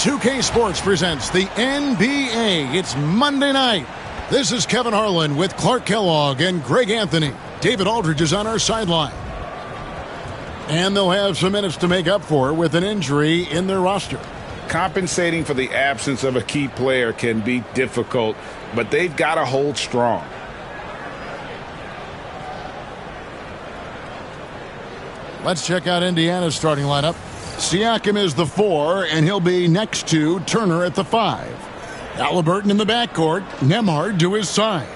2K Sports presents the NBA. It's Monday night. This is Kevin Harlan with Clark Kellogg and Greg Anthony. David Aldridge is on our sideline. And they'll have some minutes to make up for with an injury in their roster. Compensating for the absence of a key player can be difficult, but they've got to hold strong. Let's check out Indiana's starting lineup. Siakam is the 4, and he'll be next to Turner at the 5. Halliburton in the backcourt, Nembhard to his side.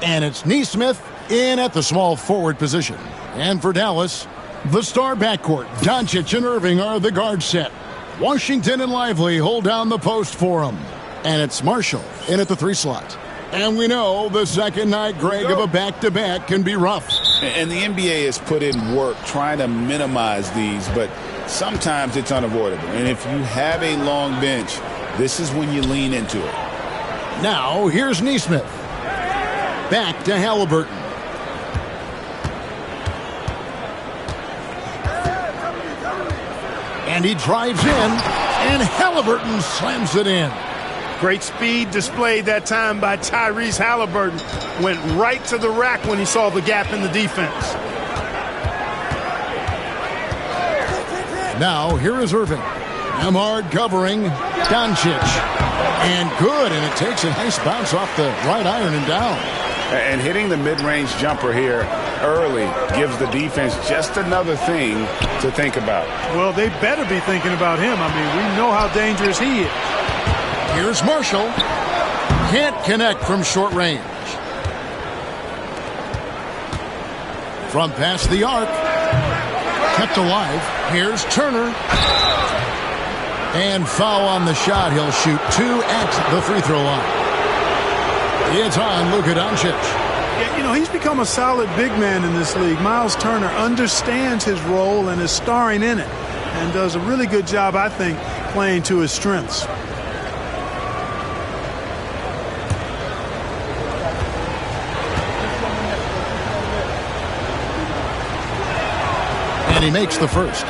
And it's Nesmith in at the small forward position. And for Dallas, the star backcourt, Doncic and Irving are the guard set. Washington and Lively hold down the post for him. And it's Marshall in at the 3 slot. And we know the second night, Greg, of a back-to-back can be rough. And the NBA has put in work trying to minimize these, but sometimes it's unavoidable. And if you have a long bench, this is when you lean into it. Now, here's Nesmith. Back to Halliburton. And he drives in, and Halliburton slams it in. Great speed displayed that time by Tyrese Halliburton. Went right to the rack when he saw the gap in the defense. Now, here is Irving. Nembhard covering Doncic. And good, and it takes a nice bounce off the right iron and down. And hitting the mid-range jumper here early gives the defense just another thing to think about. Well, they better be thinking about him. I mean, we know how dangerous he is. Here's Marshall. Can't connect from short range. From past the arc. Kept alive. Here's Turner. And foul on the shot. He'll shoot 2 at the free throw line. It's on Luka Doncic. Yeah, you know, he's become a solid big man in this league. Miles Turner understands his role and is starring in it. And does a really good job, I think, playing to his strengths. And he makes the first.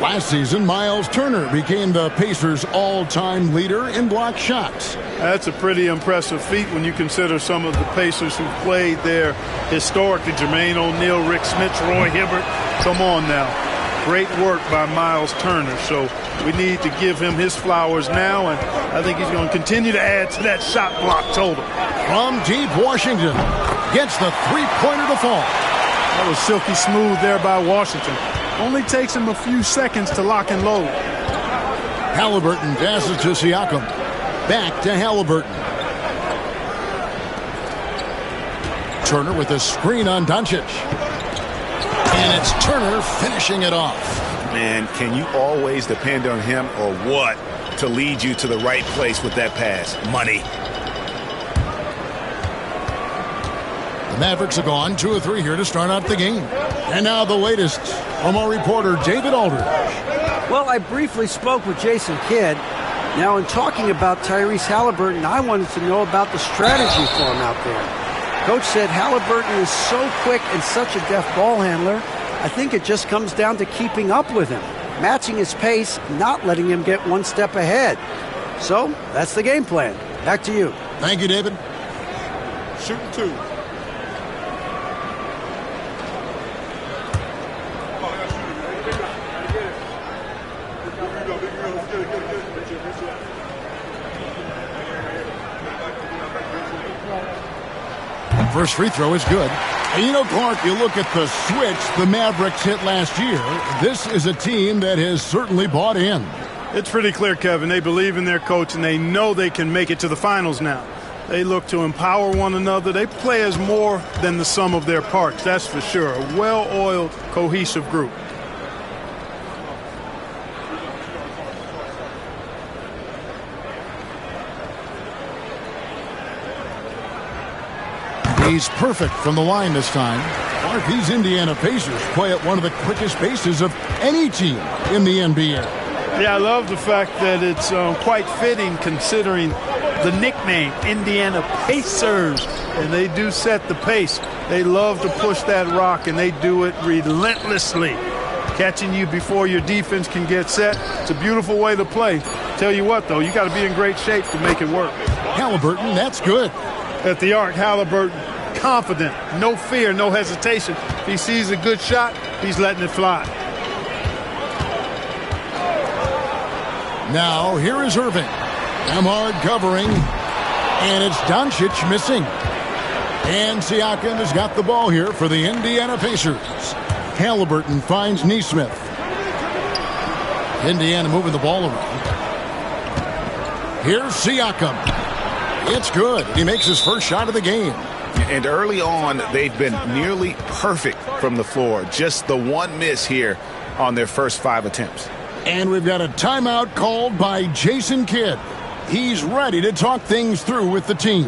Last season, Miles Turner became the Pacers' all-time leader in block shots. That's a pretty impressive feat when you consider some of the Pacers who played there historically. Jermaine O'Neal, Rick Smits, Roy Hibbert. Come on now. Great work by Miles Turner. So we need to give him his flowers now, and I think he's going to continue to add to that shot block total. From deep, Washington gets the three-pointer to fall. That was silky smooth there by Washington. Only takes him a few seconds to lock and load. Halliburton passes to Siakam. Back to Halliburton. Turner with a screen on Doncic. And it's Turner finishing it off. Man, can you always depend on him or what to lead you to the right place with that pass? Money. The Mavericks have gone 2 of 3 here to start out the game. And now the latest from our reporter, David Aldridge. Well, I briefly spoke with Jason Kidd. Now, in talking about Tyrese Halliburton, I wanted to know about the strategy for him out there. Coach said Halliburton is so quick and such a deft ball handler, I think it just comes down to keeping up with him, matching his pace, not letting him get one step ahead. So, that's the game plan. Back to you. Thank you, David. Shooting 2. First free throw is good. And you know, Clark, you look at the switch the Mavericks hit last year. This is a team that has certainly bought in. It's pretty clear, Kevin. They believe in their coach, and they know they can make it to the finals now. They look to empower one another. They play as more than the sum of their parts, that's for sure. A well-oiled, cohesive group. He's perfect from the line this time. Clark, these Indiana Pacers play at one of the quickest paces of any team in the NBA. Yeah, I love the fact that it's quite fitting considering the nickname, Indiana Pacers. And they do set the pace. They love to push that rock, and they do it relentlessly. Catching you before your defense can get set. It's a beautiful way to play. Tell you what, though, you got to be in great shape to make it work. Halliburton, that's good. At the arc, Halliburton, confident, no fear, no hesitation. If he sees a good shot, he's letting it fly. Now, here is Irving. Nemhard covering, and it's Doncic missing. And Siakam has got the ball here for the Indiana Pacers. Halliburton finds Nesmith. Indiana moving the ball around. Here's Siakam. It's good. He makes his first shot of the game. And early on, they've been nearly perfect from the floor. Just the one miss here on their first 5 attempts. And we've got a timeout called by Jason Kidd. He's ready to talk things through with the team.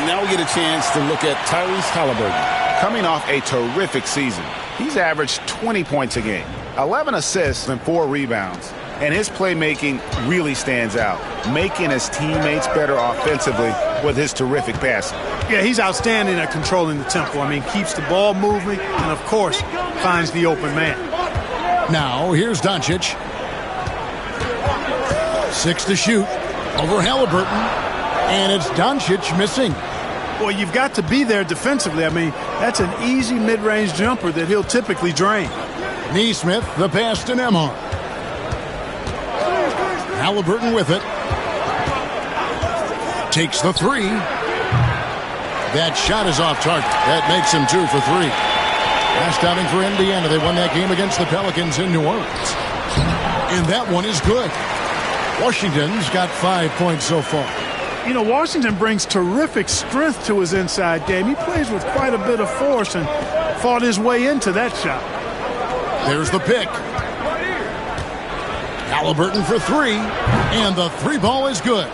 Now we get a chance to look at Tyrese Halliburton. Coming off a terrific season, he's averaged 20 points a game, 11 assists, and 4 rebounds. And his playmaking really stands out, making his teammates better offensively with his terrific passing. Yeah, he's outstanding at controlling the tempo. I mean, keeps the ball moving and, of course, finds the open man. Now, here's Doncic. 6 to shoot over Halliburton. And it's Doncic missing. Well, you've got to be there defensively. I mean, that's an easy mid-range jumper that he'll typically drain. Nesmith, the pass to Nemhard. Halliburton with it. Takes the 3. That shot is off target. That makes him 2 for 3. Last outing for Indiana. They won that game against the Pelicans in New Orleans. And that one is good. Washington's got 5 points so far. You know, Washington brings terrific strength to his inside game. He plays with quite a bit of force and fought his way into that shot. There's the pick. Halliburton for 3, and the 3 ball is good.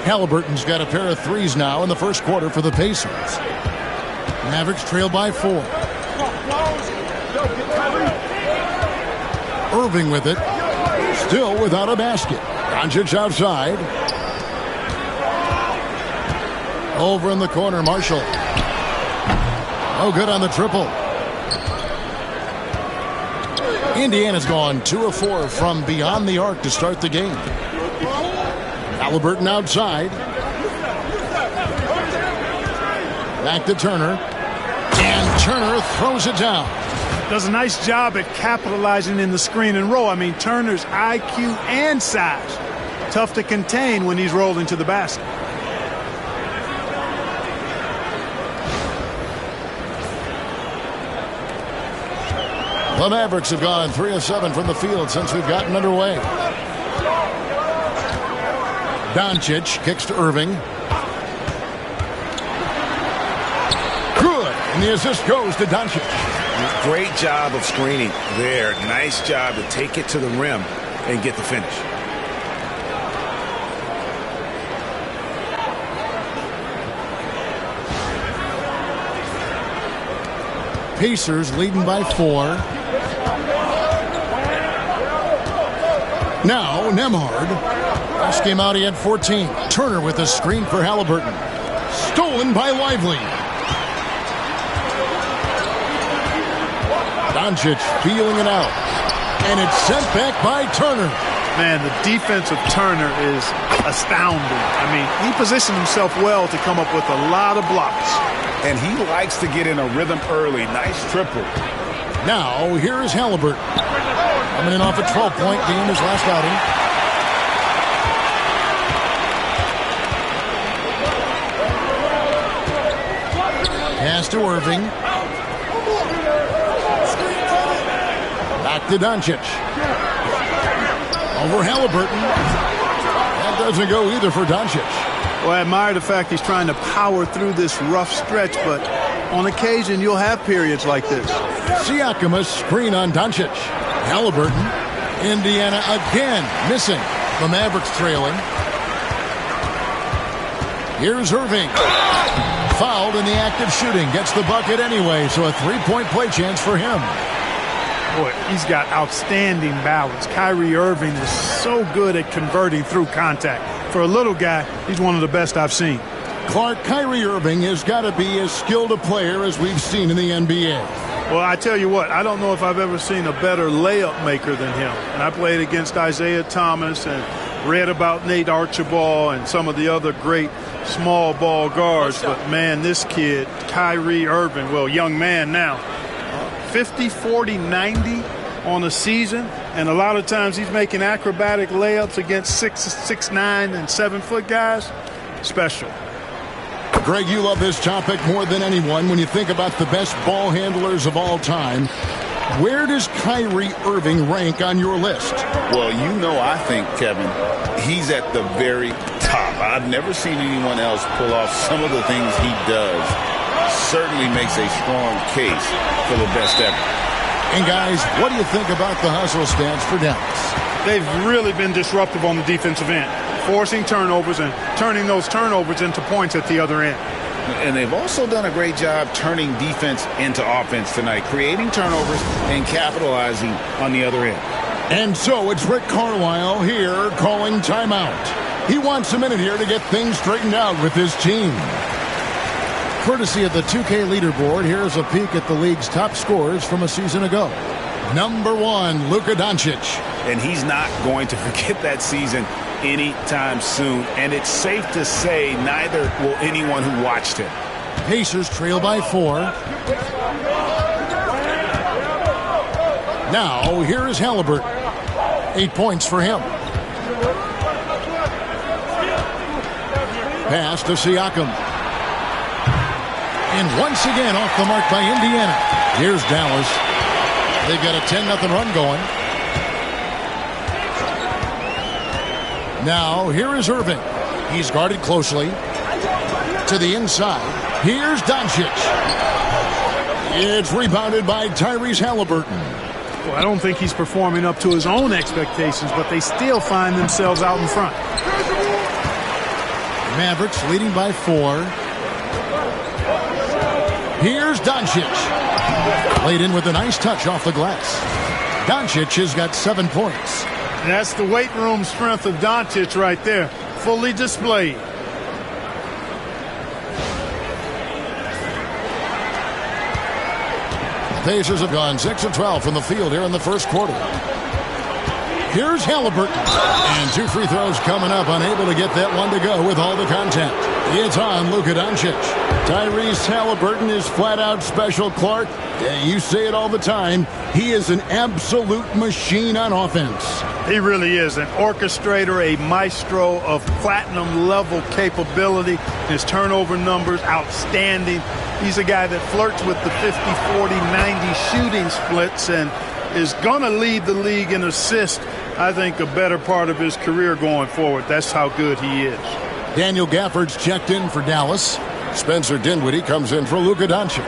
Halliburton's got a pair of 3s now in the first quarter for the Pacers. Mavericks trail by 4. Irving with it. Still without a basket. Doncic outside. Over in the corner, Marshall. No good on the triple. Indiana's gone 2 of 4 from beyond the arc to start the game. Halliburton outside. Back to Turner. And Turner throws it down. Does a nice job at capitalizing in the screen and roll. I mean, Turner's IQ and size. Tough to contain when he's rolling to the basket. The Mavericks have gone 3 of 7 from the field since we've gotten underway. Doncic kicks to Irving. Good. And the assist goes to Doncic. Great job of screening there. Nice job to take it to the rim and get the finish. Pacers leading by 4. Now, Nemhard. Last game out, he had 14. Turner with a screen for Halliburton. Stolen by Lively. Doncic feeling it out. And it's sent back by Turner. Man, the defense of Turner is astounding. I mean, he positioned himself well to come up with a lot of blocks. And he likes to get in a rhythm early. Nice triple. Now, here is Halliburton. Coming in off a 12-point game his last outing. Pass to Irving. Back to Doncic. Over Halliburton. That doesn't go either for Doncic. Well, I admire the fact he's trying to power through this rough stretch, but on occasion you'll have periods like this. Siakam a screen on Doncic. Halliburton. Indiana again missing. The Mavericks trailing. Here's Irving. Fouled in the act of shooting. Gets the bucket anyway, so a 3-point play chance for him. Boy, he's got outstanding balance. Kyrie Irving is so good at converting through contact. For a little guy, he's one of the best I've seen. Clark, Kyrie Irving has got to be as skilled a player as we've seen in the NBA. Well, I tell you what, I don't know if I've ever seen a better layup maker than him. And I played against Isaiah Thomas and read about Nate Archibald and some of the other great small ball guards. But, man, this kid, Kyrie Irving, well, young man now, 50, 40, 90 on a season. And a lot of times he's making acrobatic layups against 6'9" and 7-foot guys. Special. Greg, you love this topic more than anyone. When you think about the best ball handlers of all time, where does Kyrie Irving rank on your list? Well, you know, I think, Kevin, he's at the very top. I've never seen anyone else pull off some of the things he does. Certainly makes a strong case for the best ever. And, guys, what do you think about the hustle stance for Dallas? They've really been disruptive on the defensive end, forcing turnovers and turning those turnovers into points at the other end. And they've also done a great job turning defense into offense tonight, creating turnovers and capitalizing on the other end. And so it's Rick Carlisle here calling timeout. He wants a minute here to get things straightened out with his team. Courtesy of the 2K leaderboard, here's a peek at the league's top scorers from a season ago. Number 1, Luka Doncic. And he's not going to forget that season anytime soon. And it's safe to say neither will anyone who watched him. Pacers trail by 4. Now, here is Halliburton. 8 points for him. Pass to Siakam. And once again off the mark by Indiana. Here's Dallas. They've got a 10-0 run going. Now, here is Irving. He's guarded closely. To the inside. Here's Doncic. It's rebounded by Tyrese Halliburton. Well, I don't think he's performing up to his own expectations, but they still find themselves out in front. Mavericks leading by 4. Here's Doncic. Laid in with a nice touch off the glass. Doncic has got 7 points. And that's the weight room strength of Doncic right there, fully displayed. The Pacers have gone 6 of 12 from the field here in the first quarter. Here's Halliburton. And 2 free throws coming up, unable to get that one to go with all the contact. It's on Luka Doncic. Tyrese Halliburton is flat-out special, Clark. You say it all the time. He is an absolute machine on offense. He really is an orchestrator, a maestro of platinum-level capability. His turnover numbers, outstanding. He's a guy that flirts with the 50, 40, 90 shooting splits and is going to lead the league in assists, I think, a better part of his career going forward. That's how good he is. Daniel Gafford's checked in for Dallas. Spencer Dinwiddie comes in for Luka Doncic.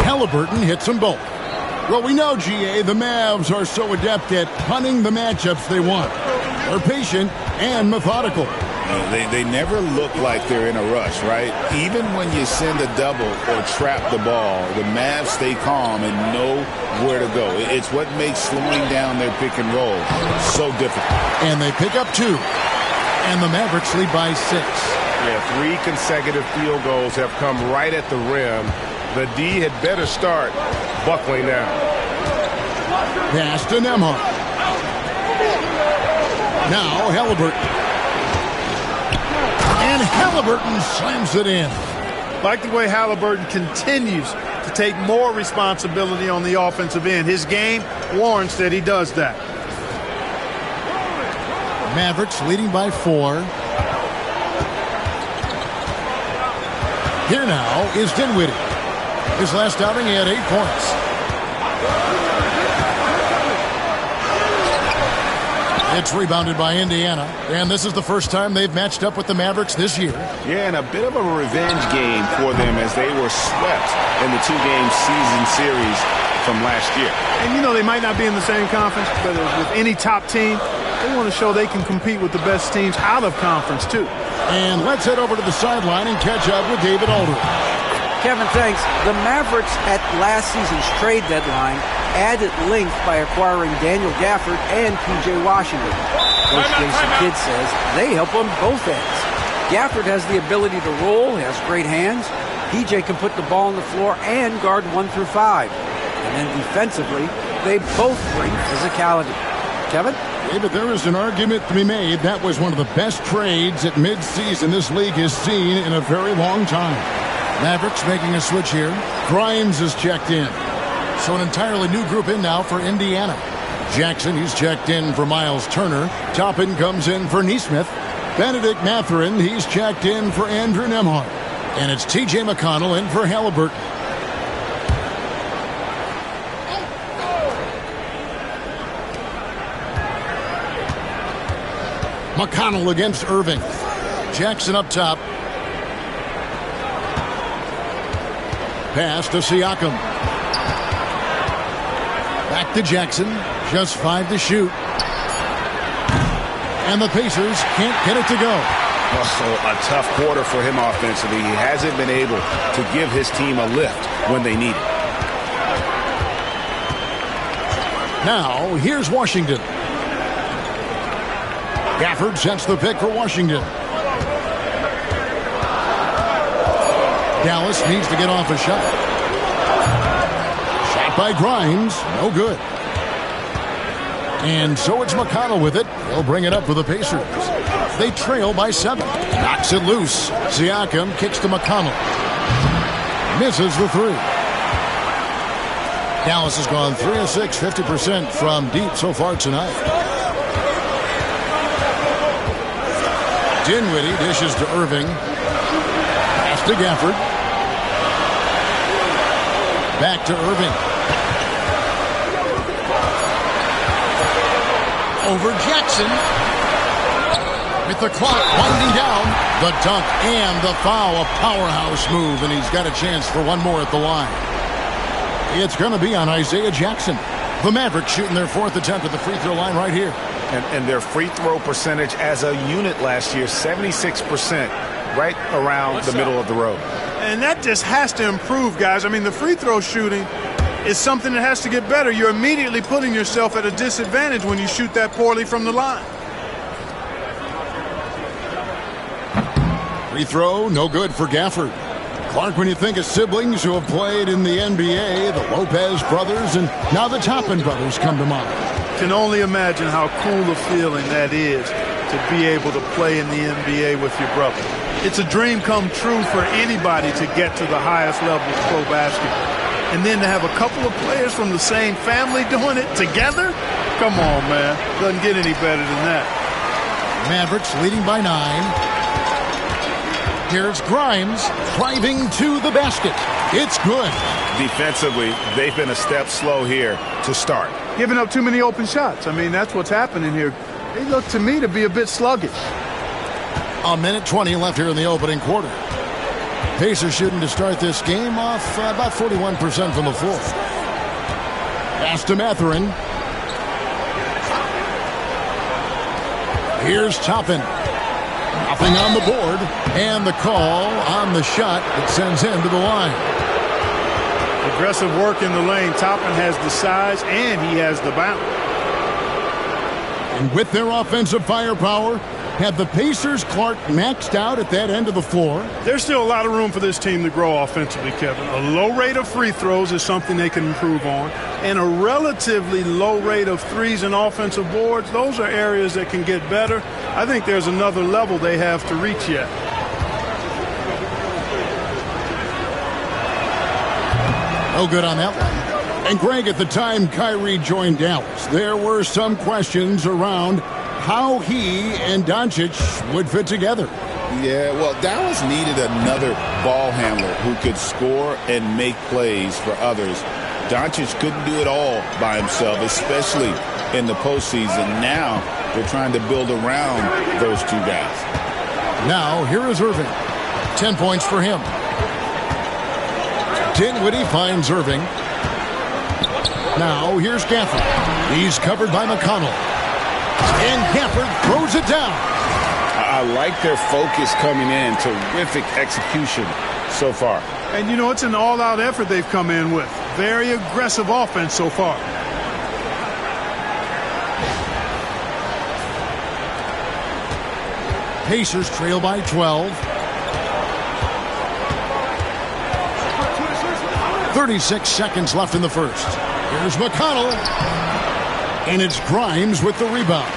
Halliburton hits them both. Well, we know, GA, the Mavs are so adept at punting the matchups they want. They're patient and methodical. They never look like they're in a rush, right? Even when you send a double or trap the ball, the Mavs stay calm and know where to go. It's what makes slowing down their pick and roll so difficult. And they pick up 2. And the Mavericks lead by 6. Yeah, 3 consecutive field goals have come right at the rim. The D had better start buckling now. Pass to Nembhard. Now Halliburton. And Halliburton slams it in. Like the way Halliburton continues to take more responsibility on the offensive end. His game warrants that he does that. Mavericks leading by 4. Here now is Dinwiddie. His last outing, he had 8 points. It's rebounded by Indiana, and this is the first time they've matched up with the Mavericks this year. Yeah, and a bit of a revenge game for them as they were swept in the 2-game season series from last year. And, you know, they might not be in the same conference, but with any top team, they want to show they can compete with the best teams out of conference, too. And let's head over to the sideline and catch up with David Aldridge. Kevin, thanks. The Mavericks at last season's trade deadline added length by acquiring Daniel Gafford and P.J. Washington. Coach Jason Kidd says they help on both ends. Gafford has the ability to roll, has great hands. P.J. can put the ball on the floor and guard 1 through 5. And then defensively, they both bring physicality. Kevin? David, there is an argument to be made. That was one of the best trades at midseason this league has seen in a very long time. Mavericks making a switch here. Grimes is checked in. So an entirely new group in now for Indiana. Jackson, he's checked in for Miles Turner. Toppin comes in for Nesmith. Benedict Mathurin, he's checked in for Andrew Nembhard. And it's T.J. McConnell in for Halliburton. McConnell against Irving. Jackson up top. Pass to Siakam. Back to Jackson. Just 5 to shoot. And the Pacers can't get it to go. Also, a tough quarter for him offensively. He hasn't been able to give his team a lift when they need it. Now, here's Washington. Gafford sets the pick for Washington. Dallas needs to get off a shot. Shot by Grimes. No good. And so it's McConnell with it. He'll bring it up for the Pacers. They trail by 7. Knocks it loose. Siakam kicks to McConnell. Misses the 3. Dallas has gone 3 of 6, 50% from deep so far tonight. Dinwiddie dishes to Irving. Pass to Gafford. Back to Irving. Over Jackson. With the clock winding down. The dunk and the foul. A powerhouse move, and he's got a chance for one more at the line. It's going to be on Isaiah Jackson. The Mavericks shooting their 4th attempt at the free throw line right here. And their free throw percentage as a unit last year, 76%, right around the middle of the road. And that just has to improve, guys. I mean, the free throw shooting is something that has to get better. You're immediately putting yourself at a disadvantage when you shoot that poorly from the line. Free throw, no good for Gafford. Clark, when you think of siblings who have played in the NBA, the Lopez brothers, and now the Toppin brothers come to mind. Can only imagine how cool a feeling that is to be able to play in the NBA with your brother. It's a dream come true for anybody to get to the highest level of pro basketball. And then to have a couple of players from the same family doing it together? Come on, man. Doesn't get any better than that. Mavericks leading by 9. Here's Grimes driving to the basket. It's good. Defensively, they've been a step slow here to start. Giving up too many open shots. I mean, that's what's happening here. They look to me to be a bit sluggish. A minute 20 left here in the opening quarter. Pacers shooting to start this game off about 41% from the floor. Pass to Mathurin. Here's Toppin. Nothing on the board. And the call on the shot that sends him to the line. Aggressive work in the lane. Toppin has the size and he has the bounce. And with their offensive firepower, have the Pacers, Clark, maxed out at that end of the floor? There's still a lot of room for this team to grow offensively, Kevin. A low rate of free throws is something they can improve on. And a relatively low rate of threes and offensive boards, those are areas that can get better. I think there's another level they have to reach yet. No good on that one. And Greg, at the time Kyrie joined Dallas, there were some questions around how he and Doncic would fit together. Yeah, well, Dallas needed another ball handler who could score and make plays for others. Doncic couldn't do it all by himself, especially in the postseason. Now they're trying to build around those two guys. Now, here is Irving. 10 points for him. Dinwiddie finds Irving. Now, here's Gafford. He's covered by McConnell. And Gafford throws it down. I I like their focus coming in. Terrific execution so far. And, you know, it's an all-out effort they've come in with. Very aggressive offense so far. Pacers trail by 12. 36 seconds left in the first. Here's McConnell. And it's Grimes with the rebound.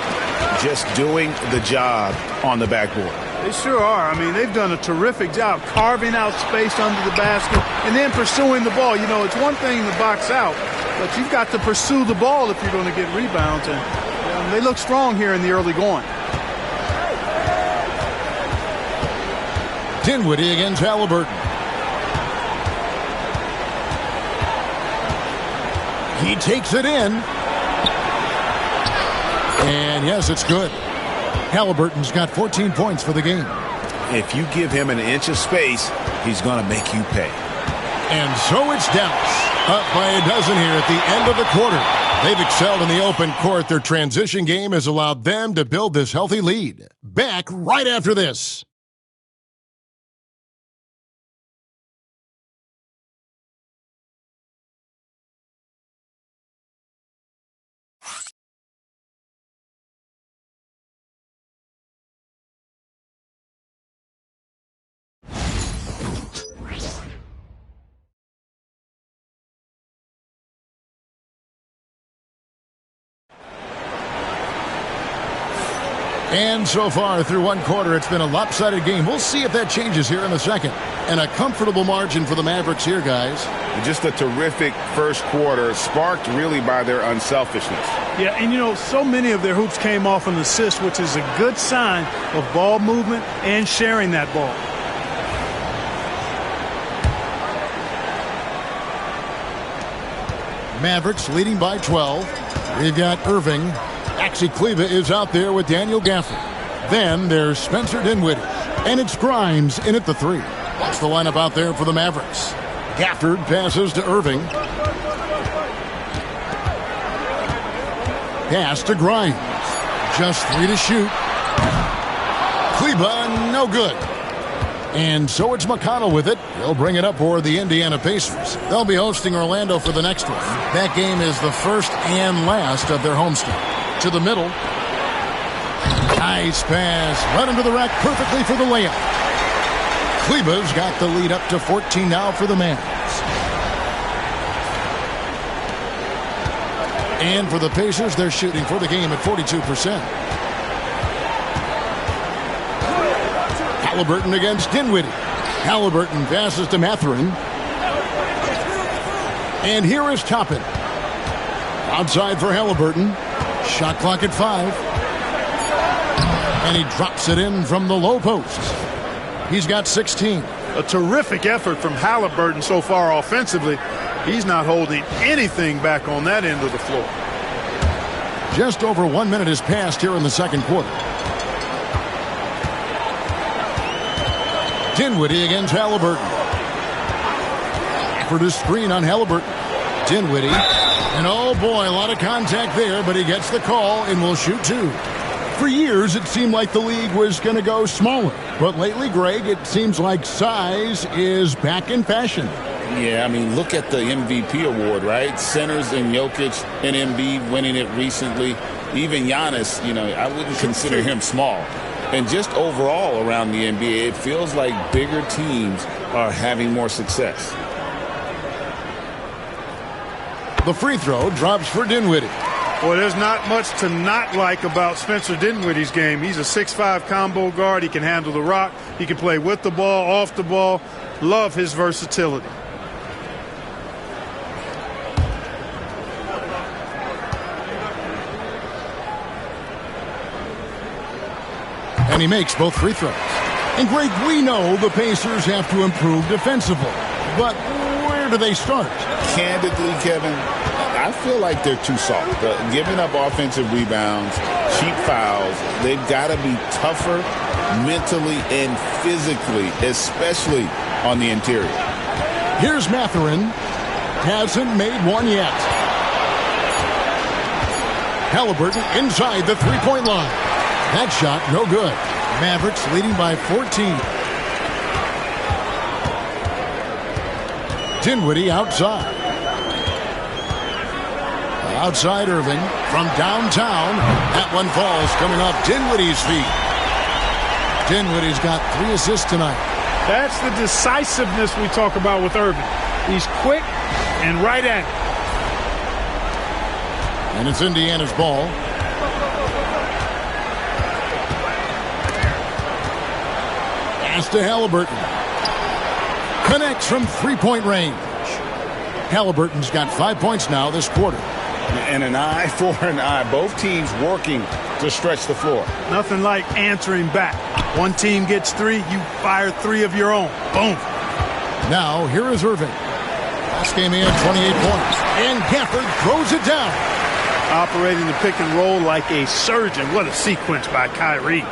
Just doing the job on the backboard. They sure are. I mean, they've done a terrific job carving out space under the basket and then pursuing the ball. You know, it's one thing to box out, but you've got to pursue the ball if you're going to get rebounds. And they look strong here in the early going. Dinwiddie against Halliburton. He takes it in. And yes, it's good. Halliburton's got 14 points for the game. If you give him an inch of space, he's going to make you pay. And so it's Dallas, up by a dozen here at the end of the quarter. They've excelled in the open court. Their transition game has allowed them to build this healthy lead. Back right after this. And so far through one quarter, it's been a lopsided game. We'll see if that changes here in the second. And a comfortable margin for the Mavericks here, guys. Just a terrific first quarter, sparked really by their unselfishness. Yeah, and you know, so many of their hoops came off an assist, which is a good sign of ball movement and sharing that ball. Mavericks leading by 12. We've got Irving. Maxi Kleba is out there with Daniel Gafford. Then there's Spencer Dinwiddie. And it's Grimes in at the 3. That's the lineup out there for the Mavericks. Gafford passes to Irving. Pass to Grimes. Just 3 to shoot. Kleba, no good. And so it's McConnell with it. He'll bring it up for the Indiana Pacers. They'll be hosting Orlando for the next one. That game is the first and last of their homestand. To the middle. Nice pass. Right under the rack perfectly for the layup. Kleba's got the lead up to 14 now for the Mavs. And for the Pacers, they're shooting for the game at 42%. Halliburton against Dinwiddie. Halliburton passes to Mathurin. And here is Toppin. Outside for Halliburton. Shot clock at 5. And he drops it in from the low post. He's got 16. A terrific effort from Halliburton so far offensively. He's not holding anything back on that end of the floor. Just over 1 minute has passed here in the second quarter. Dinwiddie against Halliburton. For the screen on Halliburton. Dinwiddie. And oh boy, a lot of contact there, but he gets the call and will shoot 2. For years, it seemed like the league was going to go smaller. But lately, Greg, it seems like size is back in fashion. Yeah, I mean, look at the MVP award, right? Centers and Jokic and Embiid winning it recently. Even Giannis, you know, I wouldn't consider him small. And just overall around the NBA, it feels like bigger teams are having more success. The free throw drops for Dinwiddie. Well, there's not much to not like about Spencer Dinwiddie's game. He's a 6'5" combo guard. He can handle the rock. He can play with the ball, off the ball. Love his versatility. And he makes both free throws. And Greg, we know the Pacers have to improve defensively. But where do they start? Candidly, Kevin, I feel like they're too soft. Giving up offensive rebounds, cheap fouls, they've got to be tougher mentally and physically, especially on the interior. Here's Mathurin. Hasn't made one yet. Halliburton inside the three-point line. That shot, no good. Mavericks leading by 14. Dinwiddie outside. Outside Irving from downtown. That one falls coming off Dinwiddie's feet. Dinwiddie's got 3 assists tonight. That's the decisiveness we talk about with Irving. He's quick and right at it. And it's Indiana's ball. Pass to Halliburton. Connects from three-point range. Halliburton's got 5 points now this quarter. And an eye for an eye. Both teams working to stretch the floor. Nothing like answering back. One team gets 3, you fire 3 of your own. Boom. Now, here is Irving. Last game he had 28 points. And Gafford throws it down. Operating the pick and roll like a surgeon. What a sequence by Kyrie.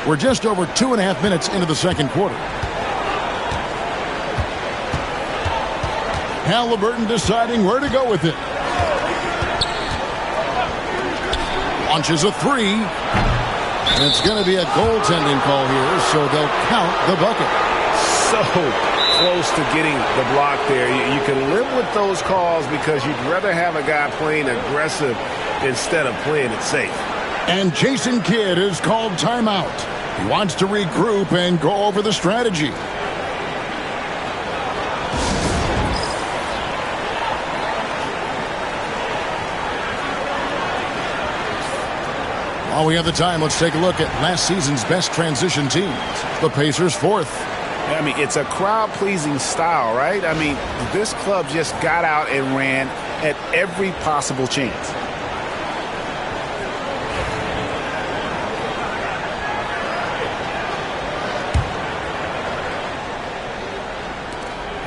We're just over 2.5 minutes into the second quarter. Halliburton deciding where to go with it. Launches a 3. And it's going to be a goaltending call here, so they'll count the bucket. So close to getting the block there. You can live with those calls because you'd rather have a guy playing aggressive instead of playing it safe. And Jason Kidd is called timeout. He wants to regroup and go over the strategy. While we have the time, let's take a look at last season's best transition teams. The Pacers 4th. I mean, it's a crowd-pleasing style, right? I mean, this club just got out and ran at every possible chance.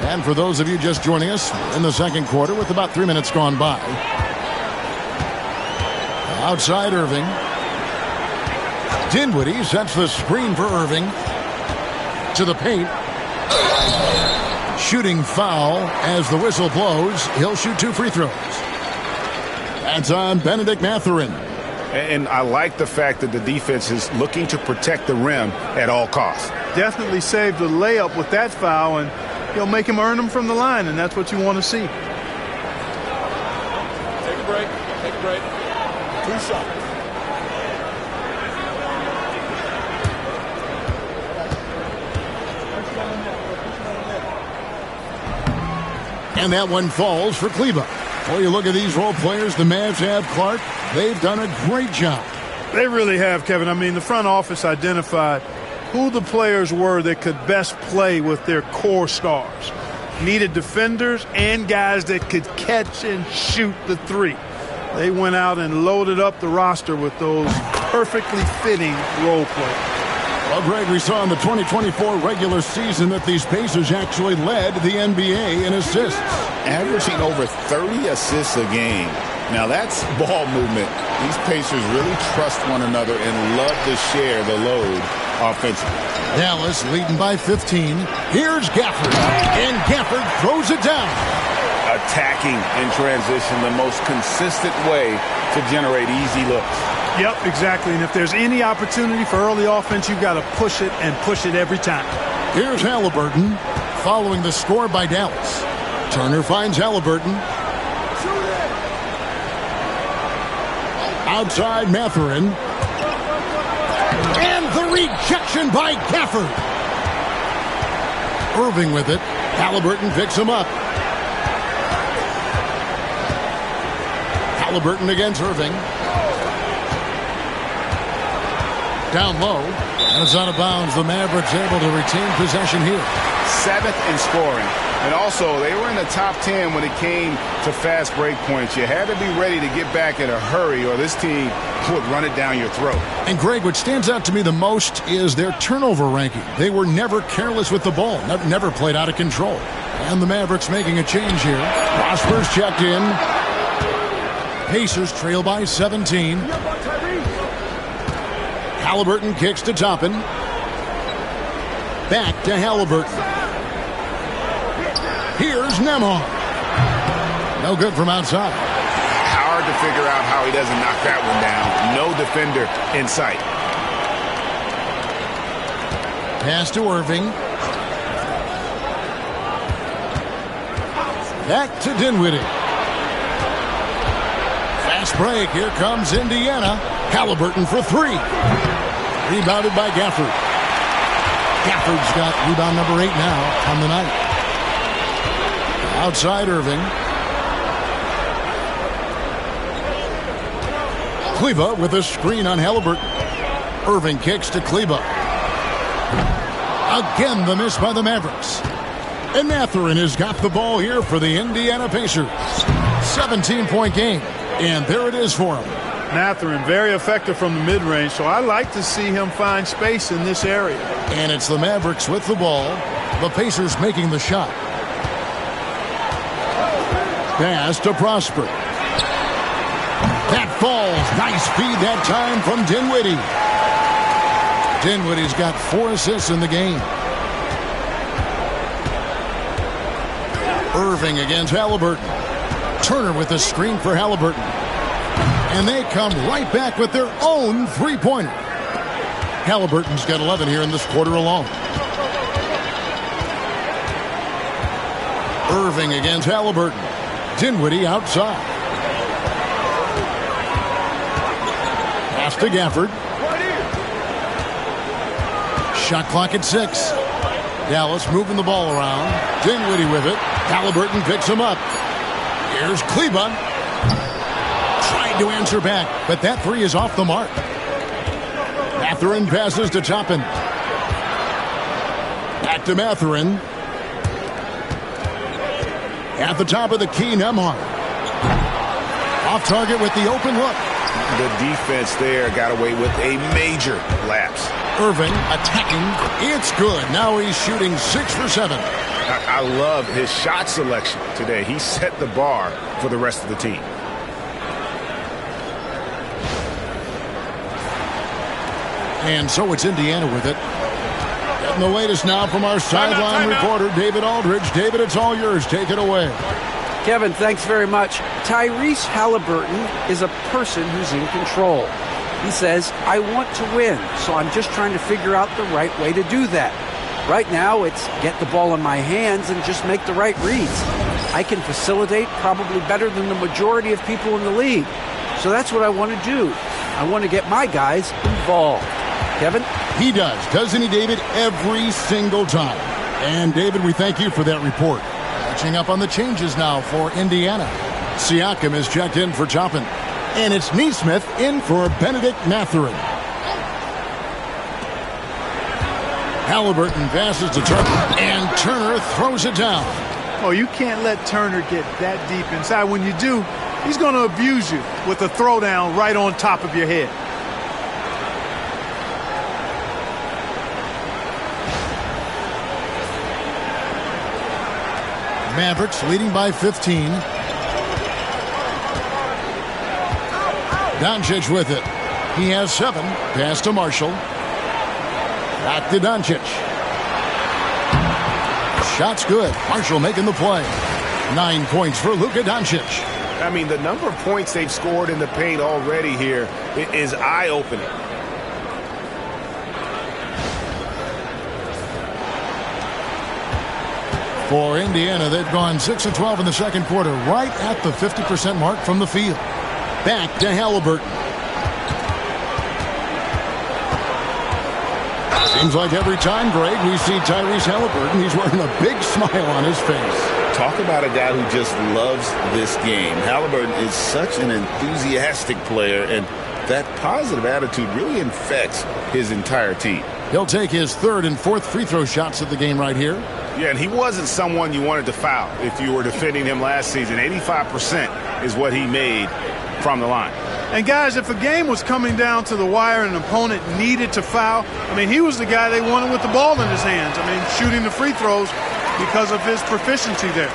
And for those of you just joining us, in the second quarter with about 3 minutes gone by. Outside Irving. Dinwiddie sets the screen for Irving. To the paint. Shooting foul as the whistle blows. He'll shoot 2 free throws. That's on Benedict Mathurin. And I like the fact that the defense is looking to protect the rim at all costs. Definitely saved the layup with that foul, and he'll make him earn them from the line, and that's what you want to see. Take a break. Take a break. 2 shots. And that one falls for Cleveland. Well, you look at these role players the Mavs have, Clark. They've done a great job. They really have, Kevin. I mean, the front office identified who the players were that could best play with their core stars. Needed defenders and guys that could catch and shoot the 3. They went out and loaded up the roster with those perfectly fitting role players. Well, Greg, we saw in the 2024 regular season that these Pacers actually led the NBA in assists. Averaging over 30 assists a game. Now that's ball movement. These Pacers really trust one another and love to share the load offensively. Dallas leading by 15. Here's Gafford. And Gafford throws it down. Attacking in transition, the most consistent way to generate easy looks. Yep, exactly. And if there's any opportunity for early offense, you've got to push it and push it every time. Here's Halliburton following the score by Dallas. Turner finds Halliburton. Outside Mathurin. And the rejection by Gafford. Irving with it. Halliburton picks him up. Halliburton against Irving. Down low. And it's out of bounds. The Mavericks able to retain possession here. 7th in scoring. And also, they were in the top 10 when it came to fast break points. You had to be ready to get back in a hurry or this team would run it down your throat. And, Greg, what stands out to me the most is their turnover ranking. They were never careless with the ball, never played out of control. And the Mavericks making a change here. Prosper's checked in. Pacers trail by 17. Halliburton kicks to Toppin. Back to Halliburton. Here's Nembhard. No good from outside. Howard hard to figure out how he doesn't knock that one down. No defender in sight. Pass to Irving. Back to Dinwiddie. Fast break. Here comes Indiana. Halliburton for three. Rebounded by Gafford. Gafford's got rebound number 8 now on the night. Outside Irving. Kleba with a screen on Halliburton. Irving kicks to Kleba. Again, the miss by the Mavericks. And Mathurin has got the ball here for the Indiana Pacers. 17-point game. And there it is for him. Mathurin, very effective from the mid-range, so I like to see him find space in this area. And it's the Mavericks with the ball. The Pacers making the shot. Pass to Prosper. That falls. Nice feed that time from Dinwiddie. Dinwiddie's got 4 assists in the game. Irving against Halliburton. Turner with a screen for Halliburton. And they come right back with their own three-pointer. Halliburton's got 11 here in this quarter alone. Irving against Halliburton. Dinwiddie outside. Pass to Gafford. Shot clock at 6. Dallas moving the ball around. Dinwiddie with it. Halliburton picks him up. Here's Kleba. Tried to answer back, but that three is off the mark. Mathurin passes to Toppin. Back to Mathurin. At the top of the key, Nembhard. Off target with the open look. The defense there got away with a major lapse. Irving attacking. It's good. Now he's shooting 6 for 7. I love his shot selection today. He set the bar for the rest of the team. And so it's Indiana with it. Getting the latest now from our sideline reporter, David Aldridge. David, it's all yours. Take it away. Kevin, thanks very much. Tyrese Halliburton is a person who's in control. He says, I want to win, so I'm just trying to figure out the right way to do that. Right now, it's get the ball in my hands and just make the right reads. I can facilitate probably better than the majority of people in the league. So that's what I want to do. I want to get my guys involved. Kevin? He does, doesn't he, David? Every single time. And, David, we thank you for that report. Catching up on the changes now for Indiana. Siakam is checked in for Toppin. And it's Nesmith in for Benedict Mathurin. Halliburton passes to Turner, and Turner throws it down. Oh, you can't let Turner get that deep inside. When you do, he's going to abuse you with a throwdown right on top of your head. Mavericks leading by 15. Doncic with it. He has 7. Pass to Marshall. Back to Doncic. Shot's good. Marshall making the play. 9 points for Luka Doncic. I mean, the number of points they've scored in the paint already here is eye-opening. For Indiana, they've gone 6 of 12 in the second quarter, right at the 50% mark from the field. Back to Halliburton. Seems like every time, Greg, we see Tyrese Halliburton, he's wearing a big smile on his face. Talk about a guy who just loves this game. Halliburton is such an enthusiastic player, and that positive attitude really infects his entire team. He'll take his 3rd and 4th free throw shots of the game right here. Yeah, and he wasn't someone you wanted to foul if you were defending him last season. 85% is what he made from the line. And, guys, if a game was coming down to the wire and an opponent needed to foul, I mean, he was the guy they wanted with the ball in his hands. I mean, shooting the free throws because of his proficiency there.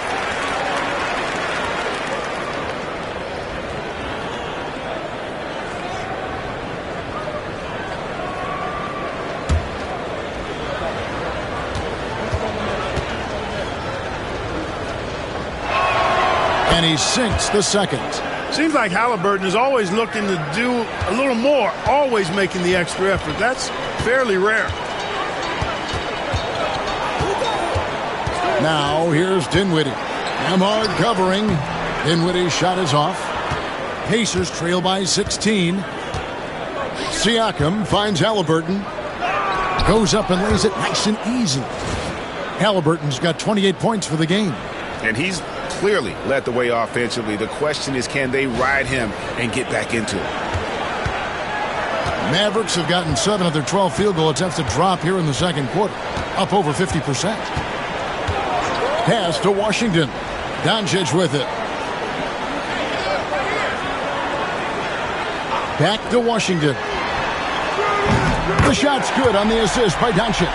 And he sinks the second. Seems like Halliburton is always looking to do a little more, always making the extra effort. That's fairly rare. Now here's Dinwiddie. Nemhard covering. Dinwiddie's shot is off. Pacers trail by 16. Siakam finds Halliburton. Goes up and lays it nice and easy. Halliburton's got 28 points for the game. And he's clearly led the way offensively. The question is, can they ride him and get back into it? Mavericks have gotten 7 of their 12 field goal attempts to drop here in the second quarter. Up over 50%. Pass to Washington. Doncic with it. Back to Washington. The shot's good on the assist by Doncic.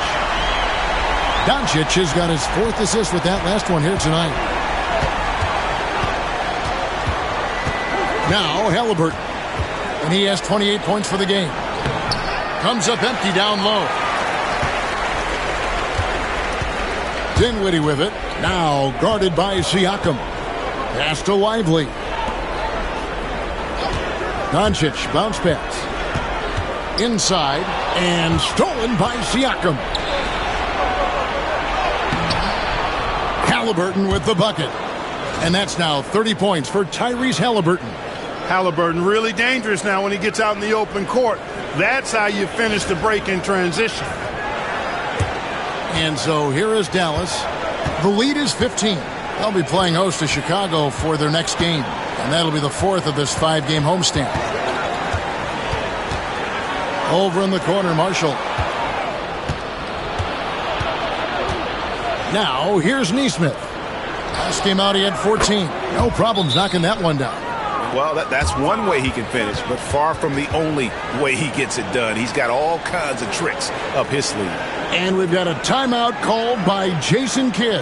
Doncic has got his 4th assist with that last one here tonight. Now Halliburton. And he has 28 points for the game. Comes up empty down low. Dinwiddie with it. Now guarded by Siakam. Pass to Lively. Doncic bounce pass. Inside and stolen by Siakam. Halliburton with the bucket. And that's now 30 points for Tyrese Halliburton. Halliburton really dangerous now when he gets out in the open court. That's how you finish the break in transition. And so here is Dallas. The lead is 15. They'll be playing host to Chicago for their next game. And that'll be the 4th of this 5-game homestand. Over in the corner, Marshall. Now, here's Nesmith. Last game out, he had 14. No problems knocking that one down. Well, that's one way he can finish, but far from the only way he gets it done. He's got all kinds of tricks up his sleeve. And we've got a timeout called by Jason Kidd.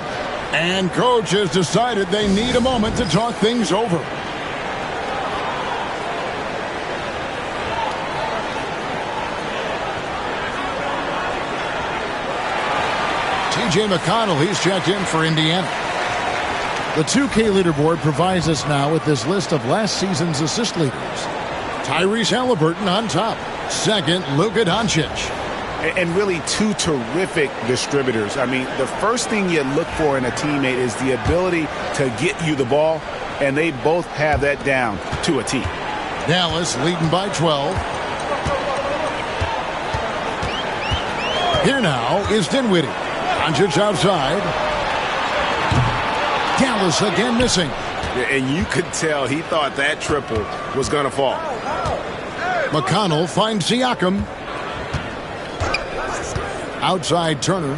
And coach has decided they need a moment to talk things over. T.J. McConnell, he's checked in for Indiana. The 2K leaderboard provides us now with this list of last season's assist leaders. Tyrese Halliburton on top. Second, Luka Doncic. And really 2 terrific distributors. I mean, the first thing you look for in a teammate is the ability to get you the ball, and they both have that down to a T. Dallas leading by 12. Here now is Dinwiddie. Doncic outside. Dallas again missing. And you could tell he thought that triple was going to fall. McConnell finds Siakam. Outside Turner.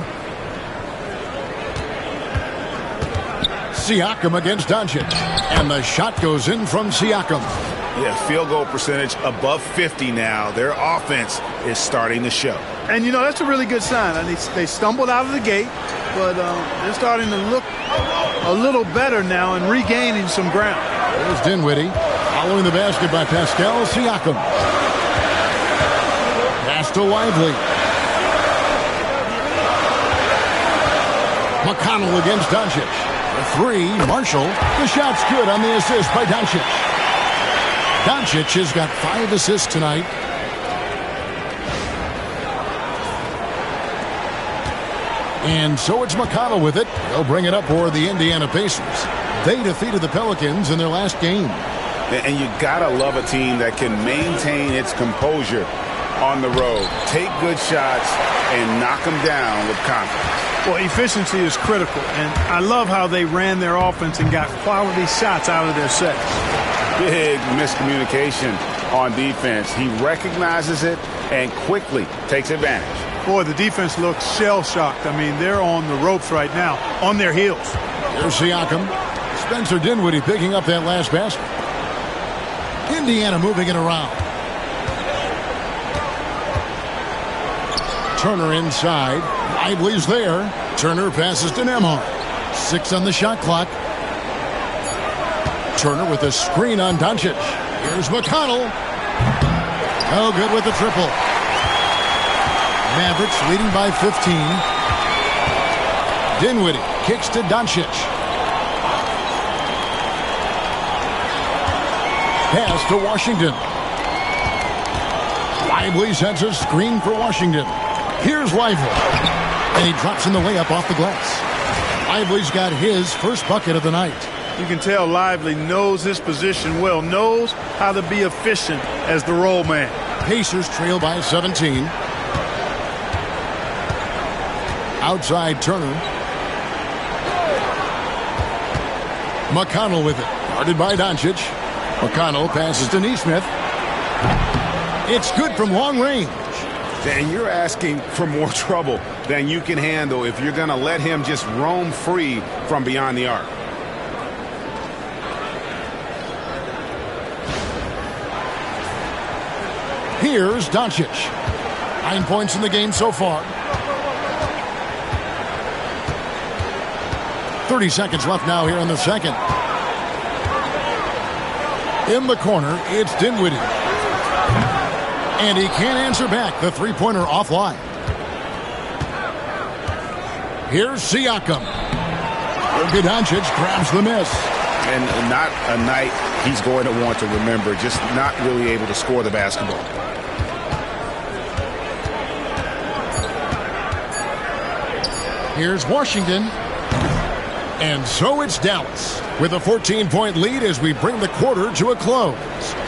Siakam against Doncic. And the shot goes in from Siakam. Yeah, field goal percentage above 50 now. Their offense is starting to show. And, you know, that's a really good sign. I mean, they stumbled out of the gate, but they're starting to look a little better now and regaining some ground. There's Dinwiddie following the basket by Pascal Siakam. Pass to Lively. McConnell against Doncic. The 3, Marshall. The shot's good on the assist by Doncic. Doncic has got 5 assists tonight. And so it's McConnell with it. They'll bring it up for the Indiana Pacers. They defeated the Pelicans in their last game. And you gotta love a team that can maintain its composure on the road, take good shots, and knock them down with confidence. Well, efficiency is critical, and I love how they ran their offense and got quality shots out of their sets. Big miscommunication on defense. He recognizes it and quickly takes advantage. Boy, the defense looks shell-shocked. I mean, they're on the ropes right now, on their heels. Here's Siakam. Spencer Dinwiddie picking up that last basket. Indiana moving it around. Turner inside. Lively's there. Turner passes to Nemhard. 6 on the shot clock. Turner with a screen on Doncic. Here's McConnell. Oh, good with the triple. Mavericks leading by 15. Dinwiddie kicks to Doncic. Pass to Washington. Lively sets a screen for Washington. Here's Lively. And he drops in the layup off the glass. Lively's got his first bucket of the night. You can tell Lively knows his position well, knows how to be efficient as the roll man. Pacers trail by 17. Outside Turner. McConnell with it. Guarded by Doncic. McConnell passes to Nesmith. It's good from long range. And you're asking for more trouble than you can handle if you're going to let him just roam free from beyond the arc. Here's Doncic. 9 points in the game so far. 30 seconds left now here in the second. In the corner, it's Dinwiddie. And he can't answer back. The three-pointer offline. Here's Siakam. Luka Doncic grabs the miss. And not a night he's going to want to remember, just not really able to score the basketball. Here's Washington. And so it's Dallas with a 14-point lead as we bring the quarter to a close.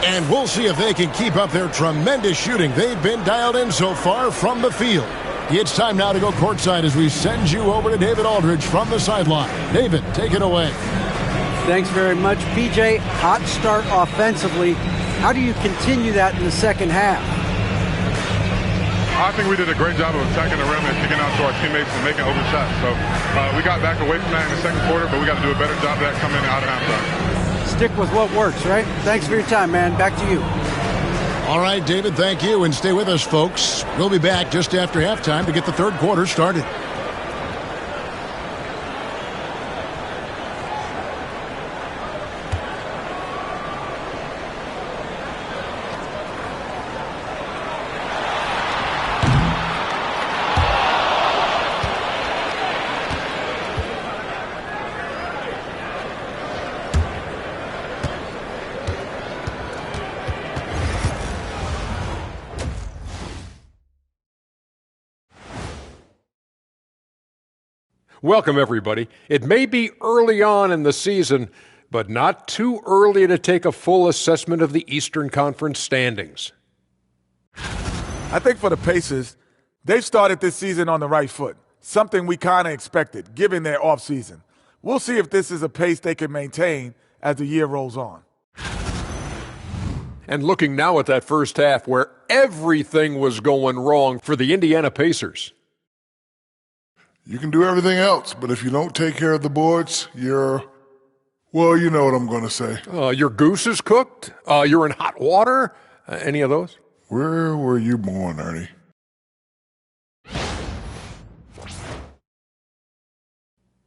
And we'll see if they can keep up their tremendous shooting. They've been dialed in so far from the field. It's time now to go courtside as we send you over to David Aldridge from the sideline. David, take it away. Thanks very much, PJ. Hot start offensively. How do you continue that in the second half? I think we did a great job of attacking the rim and kicking out to our teammates and making open shots. So we got back away from that in the second quarter, but we got to do a better job of that coming out of halftime. Stick with what works, right? Thanks for your time, man. Back to you. All right, David, thank you. And stay with us, folks. We'll be back just after halftime to get the third quarter started. Welcome, everybody. It may be early on in the season, but not too early to take a full assessment of the Eastern Conference standings. I think for the Pacers, they've started this season on the right foot, something we kind of expected, given their offseason. We'll see if this is a pace they can maintain as the year rolls on. And looking now at that first half where everything was going wrong for the Indiana Pacers. You can do everything else, but if you don't take care of the boards, well, you know what I'm going to say. Your goose is cooked? You're in hot water? Any of those? Where were you born, Ernie?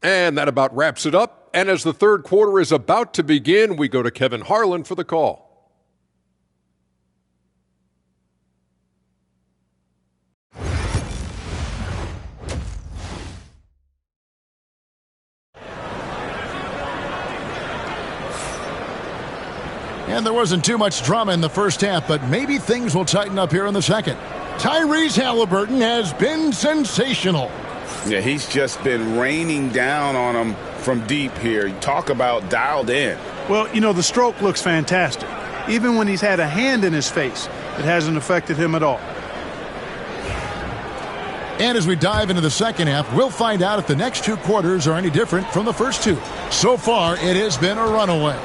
And that about wraps it up. And as the third quarter is about to begin, we go to Kevin Harlan for the call. And there wasn't too much drama in the first half, but maybe things will tighten up here in the second. Tyrese Halliburton has been sensational. Yeah, he's just been raining down on him from deep here. Talk about dialed in. Well, you know, the stroke looks fantastic. Even when he's had a hand in his face, it hasn't affected him at all. And as we dive into the second half, we'll find out if the next two quarters are any different from the first two. So far, it has been a runaway.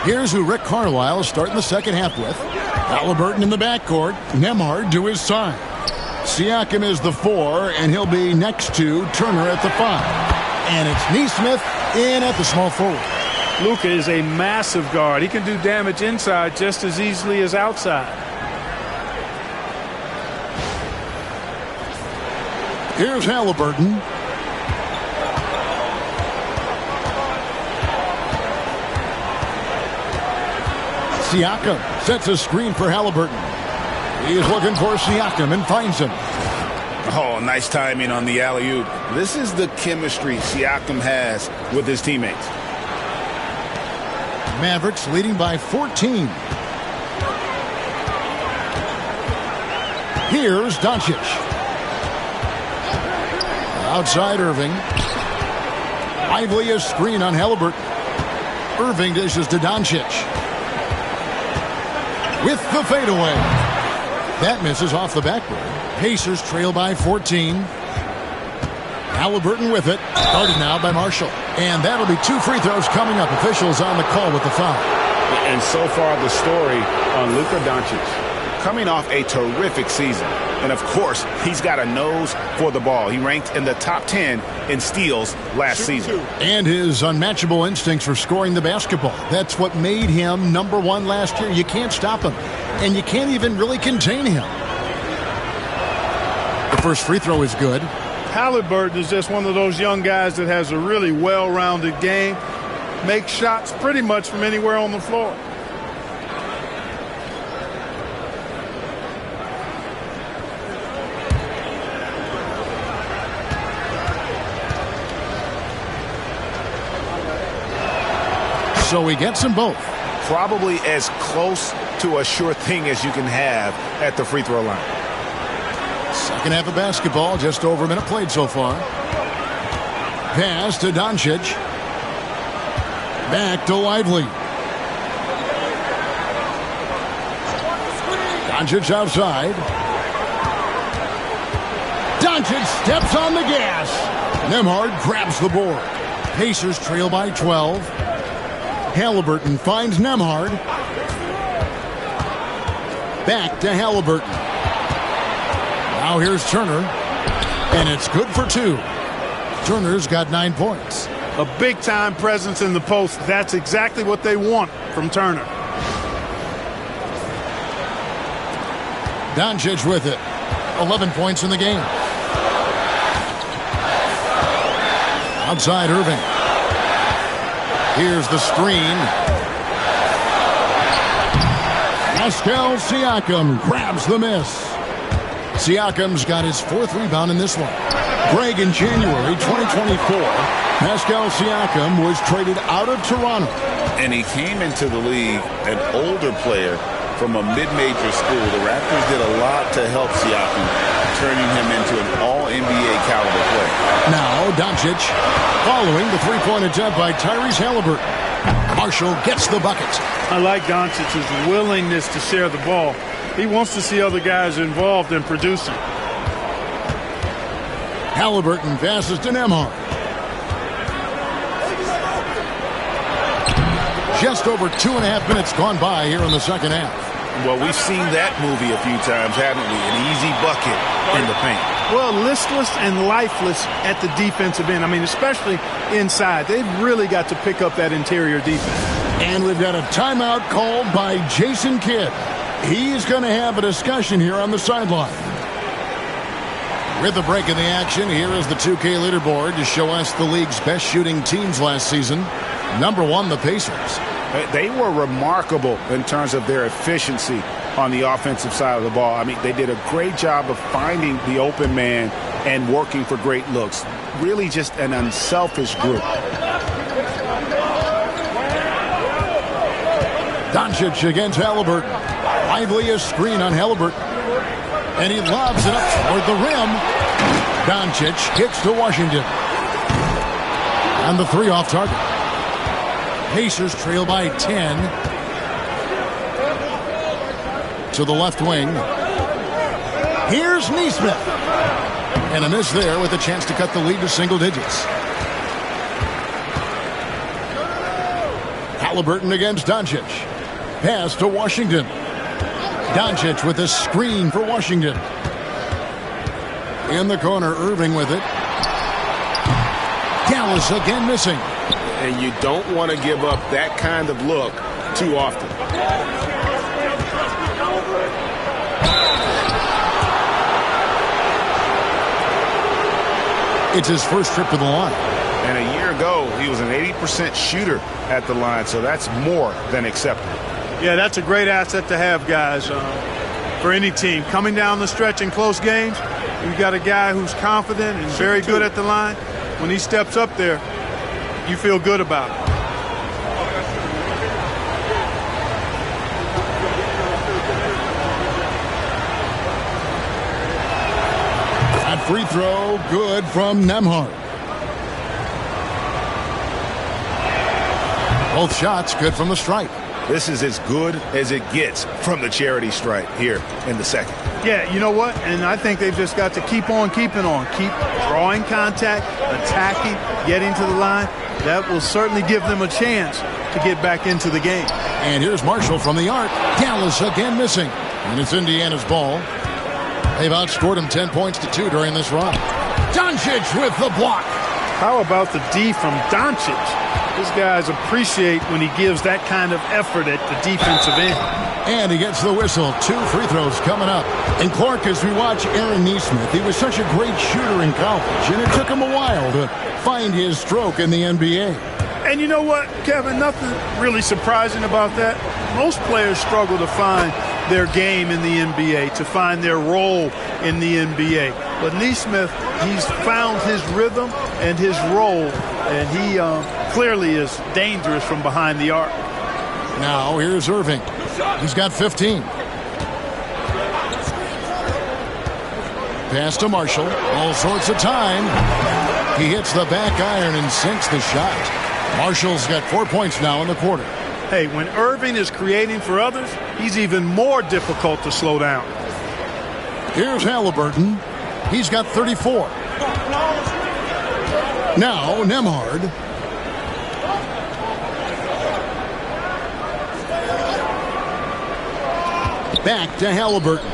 Here's who Rick Carlisle is starting the second half with. Halliburton in the backcourt. Nembhard to his side. Siakam is the 4, and he'll be next to Turner at the 5. And it's Nesmith in at the small forward. Luka is a massive guard. He can do damage inside just as easily as outside. Here's Halliburton. Siakam sets a screen for Halliburton. He is looking for Siakam and finds him. Oh, nice timing on the alley-oop. This is the chemistry Siakam has with his teammates. Mavericks leading by 14. Here's Doncic. Outside Irving. Lively a screen on Halliburton. Irving dishes to Doncic. With the fadeaway. That misses off the backboard. Pacers trail by 14. Halliburton with it. Guarded now by Marshall. And that'll be 2 free throws coming up. Officials on the call with the foul. And so far the story on Luka Doncic. Coming off a terrific season. And, of course, he's got a nose for the ball. He ranked in the top 10 in steals last season. And his unmatchable instincts for scoring the basketball. That's what made him number 1 last year. You can't stop him. And you can't even really contain him. The first free throw is good. Halliburton is just one of those young guys that has a really well-rounded game. Makes shots pretty much from anywhere on the floor. So he gets them both. Probably as close to a sure thing as you can have at the free throw line. Second half of basketball, just over a minute played so far. Pass to Doncic. Back to Lively. Doncic outside. Doncic steps on the gas. Nembhard grabs the board. Pacers trail by 12. Halliburton finds Nembhard. Back to Halliburton. Now here's Turner. And it's good for 2. Turner's got 9 points. A big-time presence in the post. That's exactly what they want from Turner. Doncic with it. 11 points in the game. Outside Irving. Here's the screen. Pascal Siakam grabs the miss. Siakam's got his 4th rebound in this one. Greg, in January 2024, Pascal Siakam was traded out of Toronto. And he came into the league an older player from a mid-major school. The Raptors did a lot to help Siakam, turning him into an all-NBA caliber player. Now Doncic following the 3-point attempt by Tyrese Halliburton. Marshall gets the bucket. I like Doncic's willingness to share the ball. He wants to see other guys involved in producing. Halliburton passes to Nembhard. Just over 2.5 minutes gone by here in the second half. Well, we've seen that movie a few times, haven't we? An easy bucket in the paint. Well, listless and lifeless at the defensive end. I mean, especially inside. They've really got to pick up that interior defense. And we've got a timeout called by Jason Kidd. He's going to have a discussion here on the sideline. With the break in the action, here is the 2K leaderboard to show us the league's best shooting teams last season. Number 1, the Pacers. They were remarkable in terms of their efficiency on the offensive side of the ball. I mean, they did a great job of finding the open man and working for great looks. Really just an unselfish group. Doncic against Halliburton. Lively a screen on Halliburton. And he lobs it up toward the rim. Doncic hits to Washington. And the 3 off target. Pacers trail by 10. To the left wing. Here's Nesmith. And a miss there with a chance to cut the lead to single digits. Halliburton against Doncic. Pass to Washington. Doncic with a screen for Washington. In the corner, Irving with it. Dallas again missing. And you don't want to give up that kind of look too often. It's his first trip to the line. And a year ago, he was an 80% shooter at the line, so that's more than acceptable. Yeah, that's a great asset to have, guys, for any team. Coming down the stretch in close games, you've got a guy who's confident and very good at the line. When he steps up there, you feel good about it. free throw, good from Nembhard. Both shots good from the stripe. This is as good as it gets from the charity stripe here in the second. Yeah, you know what? And I think they've just got to keep on keeping on. Keep drawing contact, attacking, getting to the line. That will certainly give them a chance to get back into the game. And here's Marshall from the arc. Dallas again missing. And it's Indiana's ball. They've outscored him 10 points to 2 during this run. Doncic with the block. How about the D from Doncic? These guys appreciate when he gives that kind of effort at the defensive end. And he gets the whistle. 2 free throws coming up. And Clark, as we watch Aaron Nesmith, he was such a great shooter in college, and it took him a while to find his stroke in the NBA. And you know what, Kevin, nothing really surprising about that. Most players struggle to find their game in the NBA, to find their role in the NBA. But Nesmith, he's found his rhythm and his role, and he clearly is dangerous from behind the arc. Now here's Irving. He's got 15. Pass to Marshall. All sorts of time. He hits the back iron and sinks the shot. Marshall's got 4 points now in the quarter. Hey, when Irving is creating for others, he's even more difficult to slow down. Here's Halliburton. He's got 34. Now Nembhard. Back to Halliburton.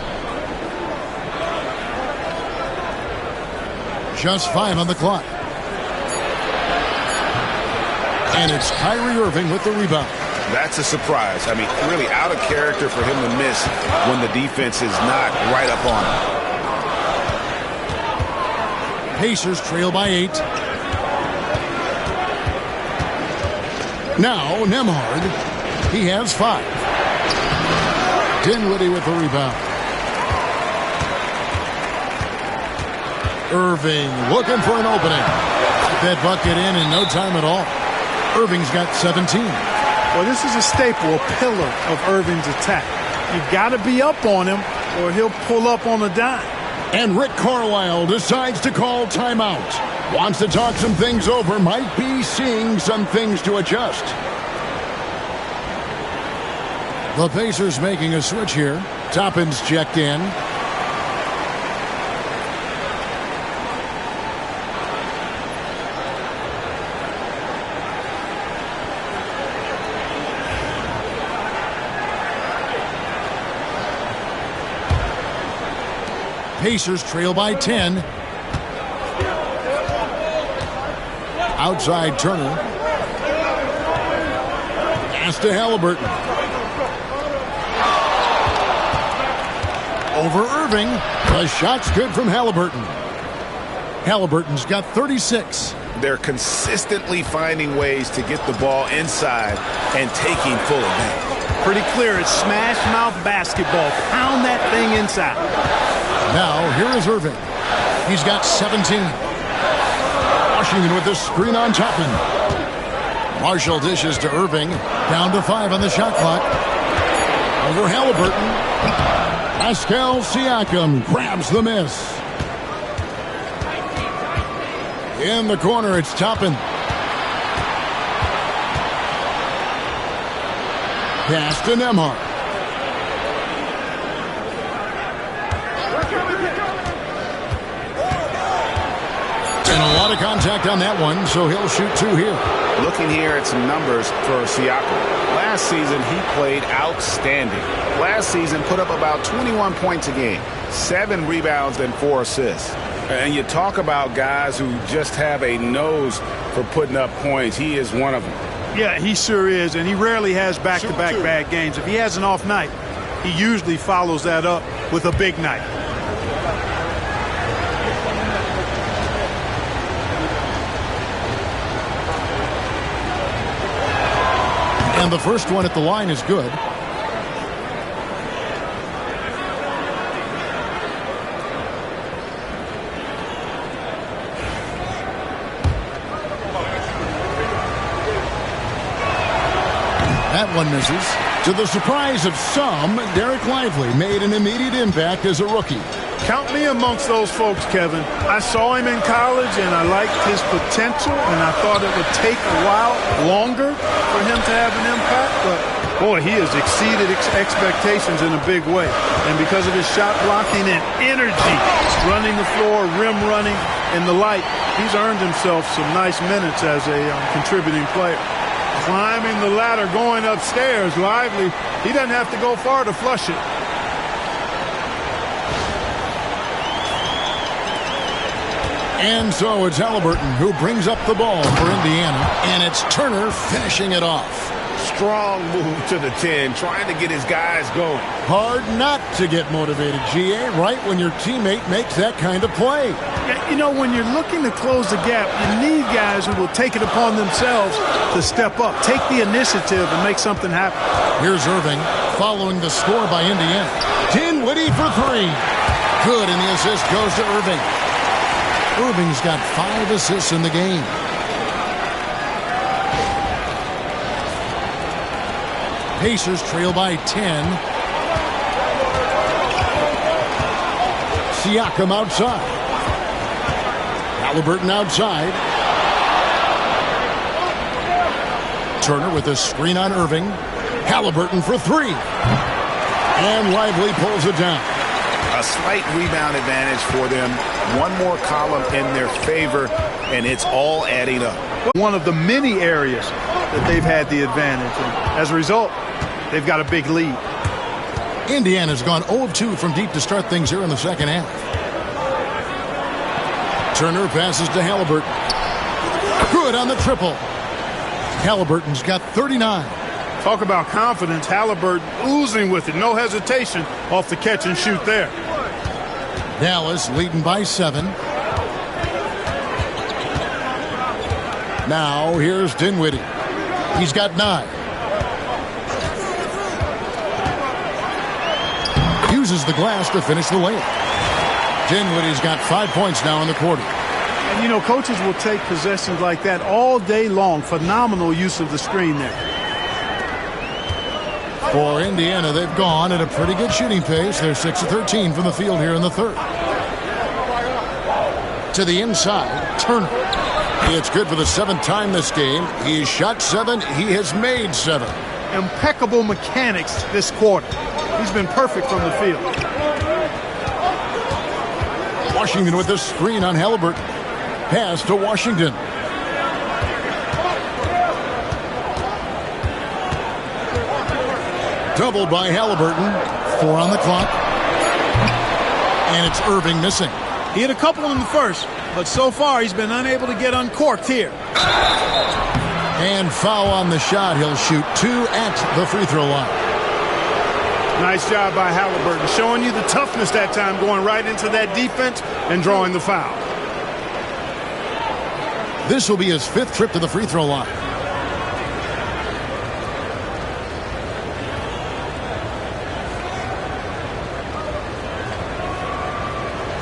Just 5 on the clock. And it's Kyrie Irving with the rebound. That's a surprise. I mean, really out of character for him to miss when the defense is not right up on him. Pacers trail by 8. Now Nembhard. He has 5. Dinwiddie with the rebound. Irving looking for an opening. That bucket in no time at all. Irving's got 17. Well, this is a staple, a pillar of Irving's attack. You've got to be up on him or he'll pull up on a dime. And Rick Carlisle decides to call timeout. Wants to talk some things over, might be seeing some things to adjust. The Pacers making a switch here. Toppin's checked in. Pacers trail by 10. Outside Turner. Pass to Halliburton. Over Irving. The shot's good from Halliburton. Halliburton's got 36. They're consistently finding ways to get the ball inside and taking full advantage. Pretty clear. It's smash mouth basketball. Pound that thing inside. Now, here is Irving. He's got 17. Washington with the screen on Toppin. Marshall dishes to Irving. Down to 5 on the shot clock. Over Halliburton. Pascal Siakam grabs the miss. In the corner, it's Toppin. Pass to Nembhard. And a lot of contact on that one, so he'll shoot 2 here. Looking here at some numbers for Siakam. Last season, he played outstanding. Last season, put up about 21 points a game, 7 rebounds and 4 assists. And you talk about guys who just have a nose for putting up points. He is one of them. Yeah, he sure is, and he rarely has back-to-back bad games. If he has an off night, he usually follows that up with a big night. And the first one at the line is good. That one misses. To the surprise of some, Derek Lively made an immediate impact as a rookie. Count me amongst those folks, Kevin. I saw him in college, and I liked his potential, and I thought it would take a while longer for him to have an impact. But, boy, he has exceeded expectations in a big way. And because of his shot blocking and energy, running the floor, rim running, and the like, he's earned himself some nice minutes as a contributing player. Climbing the ladder, going upstairs, lively. He doesn't have to go far to flush it. And so it's Halliburton who brings up the ball for Indiana, and it's Turner finishing it off. Strong move to the 10, trying to get his guys going. Hard not to get motivated, GA, right when your teammate makes that kind of play. You know, when you're looking to close the gap, you need guys who will take it upon themselves to step up, take the initiative, and make something happen. Here's Irving following the score by Indiana. Dinwiddie for three. Good, and the assist goes to Irving. Irving's got 5 assists in the game. Pacers trail by 10. Siakam outside. Halliburton outside. Turner with a screen on Irving. Halliburton for three. And Lively pulls it down. A slight rebound advantage for them. One more column in their favor, and it's all adding up. One of the many areas that they've had the advantage. And as a result, they've got a big lead. Indiana's gone 0 of 2 from deep to start things here in the second half. Turner passes to Halliburton. Good on the triple. Halliburton's got 39. Talk about confidence. Halliburton oozing with it. No hesitation off the catch and shoot there. Dallas leading by 7. Now here's Dinwiddie. He's got 9. Uses the glass to finish the layup. Dinwiddie's got 5 points now in the quarter. And, you know, coaches will take possessions like that all day long. Phenomenal use of the screen there. For Indiana, they've gone at a pretty good shooting pace. They're 6 of 13 from the field here in the third. To the inside, Turner. It's good for the 7th time this game. He's shot 7. He has made 7. Impeccable mechanics this quarter. He's been perfect from the field. Washington with the screen on Halliburton. Pass to Washington. Doubled by Halliburton. 4 on the clock. And it's Irving missing. He had a couple in the first, but so far he's been unable to get uncorked here. And foul on the shot. He'll shoot 2 at the free throw line. Nice job by Halliburton, showing you the toughness that time, going right into that defense and drawing the foul. This will be his 5th trip to the free throw line.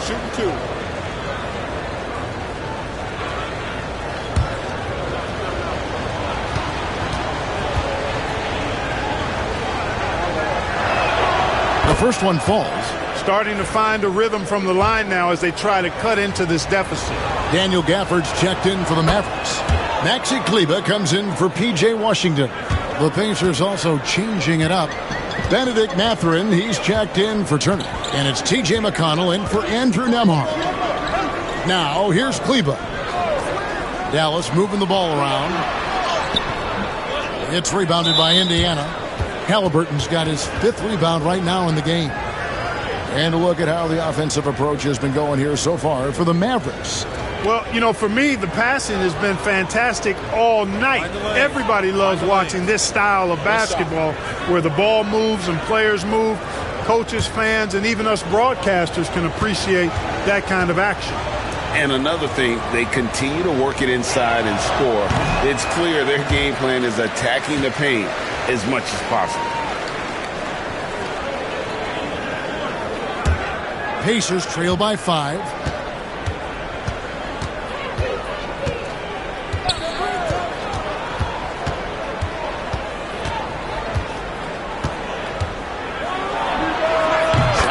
Shooting 2. The first one falls. Starting to find a rhythm from the line now as they try to cut into this deficit. Daniel Gafford's checked in for the Mavericks. Maxi Kleber comes in for P.J. Washington. The Pacers also changing it up. Benedict Mathurin, he's checked in for Turner. And it's T.J. McConnell in for Andrew Nembhard. Now, here's Kleber. Dallas moving the ball around. It's rebounded by Indiana. Halliburton's got his 5th rebound right now in the game. And a look at how the offensive approach has been going here so far for the Mavericks. Well, you know, for me, the passing has been fantastic all night. Everybody loves watching this style of basketball where the ball moves and players move. Coaches, fans, and even us broadcasters can appreciate that kind of action. And another thing, they continue to work it inside and score. It's clear their game plan is attacking the paint as much as possible. Pacers trail by 5.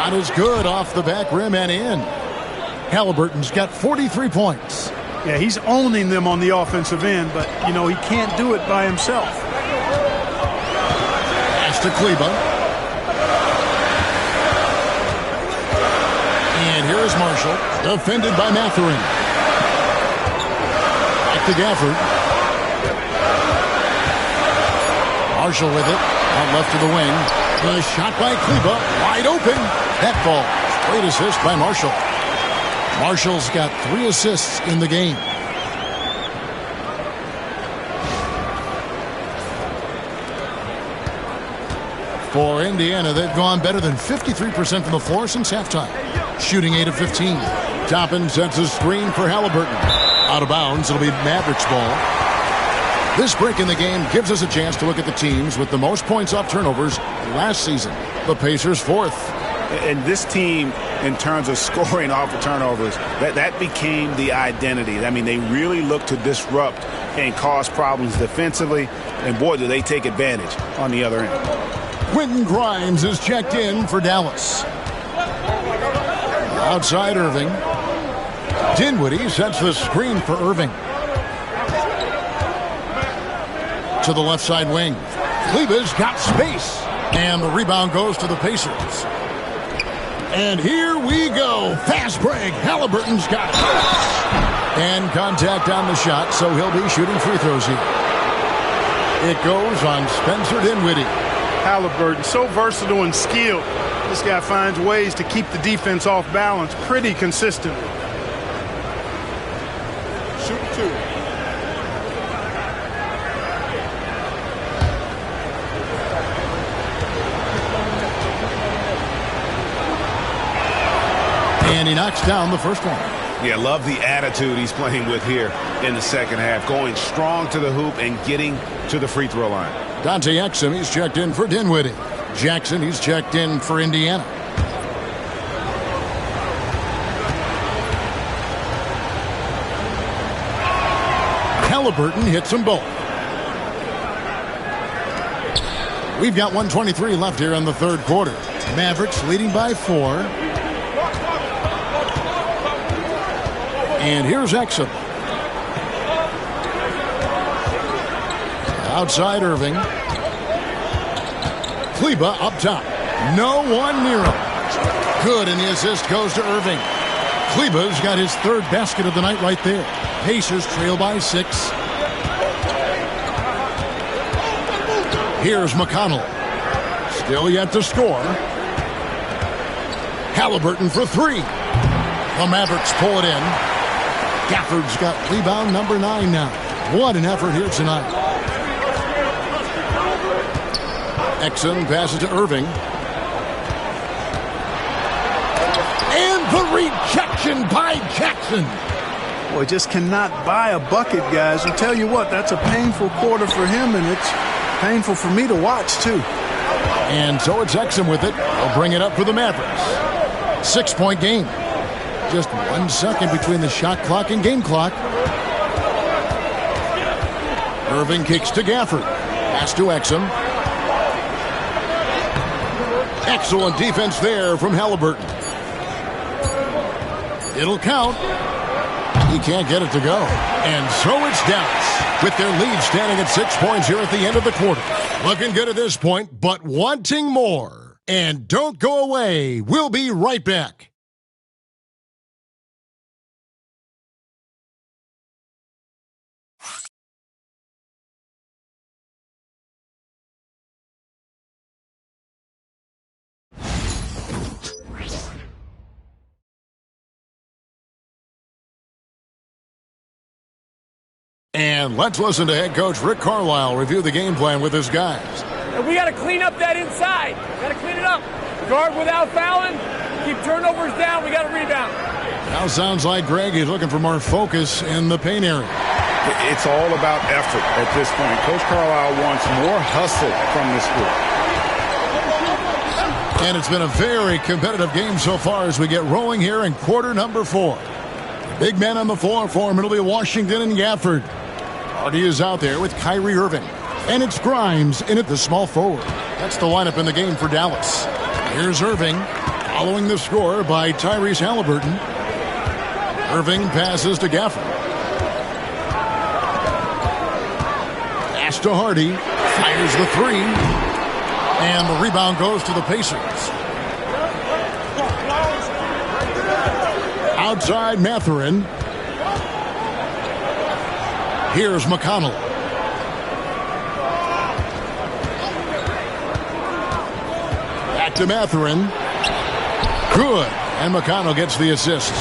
Shot is good off the back rim and in. Halliburton's got 43 points. Yeah, he's owning them on the offensive end, but, you know, he can't do it by himself. Pass to Kleba. And here is Marshall, defended by Mathurin. Back to Gafford. Marshall with it, out left to the wing. The shot by Kleba, wide open. That ball, great assist by Marshall. Marshall's got 3 assists in the game. For Indiana, they've gone better than 53% from the floor since halftime. Shooting 8 of 15. Toppin sets a screen for Halliburton. Out of bounds, it'll be Mavericks ball. This break in the game gives us a chance to look at the teams with the most points off turnovers last season. The Pacers 4th. And this team, in terms of scoring off of turnovers, that became the identity. I mean, they really look to disrupt and cause problems defensively. And boy, do they take advantage on the other end. Quentin Grimes is checked in for Dallas. Outside Irving. Dinwiddie sets the screen for Irving. To the left side wing. Kleba's got space. And the rebound goes to the Pacers. And here we go. Fast break. Halliburton's got it. And contact on the shot, so he'll be shooting free throws here. It goes on Spencer Dinwiddie. Halliburton, so versatile and skilled. This guy finds ways to keep the defense off balance pretty consistently. Shoot 2. And he knocks down the first one. Yeah, love the attitude he's playing with here in the second half. Going strong to the hoop and getting to the free throw line. Dante Exum, he's checked in for Dinwiddie. Jackson, he's checked in for Indiana. Halliburton hits them both. We've got 1:23 left here in the third quarter. Mavericks leading by 4. And here's Exum. Outside Irving. Kleba up top. No one near him. Good, and the assist goes to Irving. Kleba's got his 3rd basket of the night right there. Pacers trail by 6. Here's McConnell. Still yet to score. Halliburton for 3. The Mavericks pull it in. Gafford's got rebound number 9 now. What an effort here tonight. Exum passes to Irving. And the rejection by Jackson. Boy, just cannot buy a bucket, guys. I'll tell you what, that's a painful quarter for him, and it's painful for me to watch, too. And so it's Exum with it. He'll bring it up for the Mavericks. 6-point game. Just 1 second between the shot clock and game clock. Irving kicks to Gafford. Pass to Exum. Excellent defense there from Halliburton. It'll count. He can't get it to go. And so it's Dallas, with their lead standing at 6 points here at the end of the quarter. Looking good at this point, but wanting more. And don't go away. We'll be right back. And let's listen to head coach Rick Carlisle review the game plan with his guys. We got to clean up that inside. Got to clean it up. Guard without fouling. Keep turnovers down. We got to rebound. Now sounds like Greg is looking for more focus in the paint area. It's all about effort at this point. Coach Carlisle wants more hustle from this group. And it's been a very competitive game so far as we get rolling here in quarter number 4. Big men on the floor for him. It'll be Washington and Gafford. Hardy is out there with Kyrie Irving. And it's Grimes in at the small forward. That's the lineup in the game for Dallas. Here's Irving. Following the score by Tyrese Halliburton. Irving passes to Gafford. Pass to Hardy. Fires the three. And the rebound goes to the Pacers. Outside Mathurin. Here's McConnell. Back to Mathurin. Good. And McConnell gets the assist.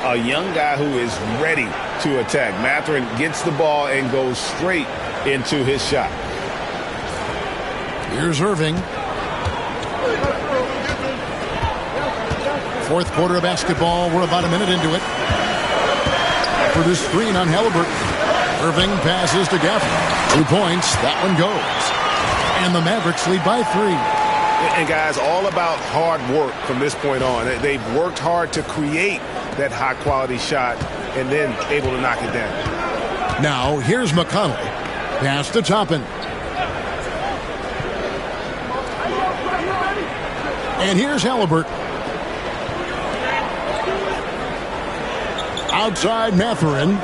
A young guy who is ready to attack. Mathurin gets the ball and goes straight into his shot. Here's Irving. Fourth quarter of basketball. We're about a minute into it. For this screen on Halliburton. Irving passes to Gafford. 2 points. That one goes. And the Mavericks lead by 3. And guys, all about hard work from this point on. They've worked hard to create that high-quality shot and then able to knock it down. Now, here's McConnell. Pass to Toppin. And here's Halliburton. Outside Mathurin.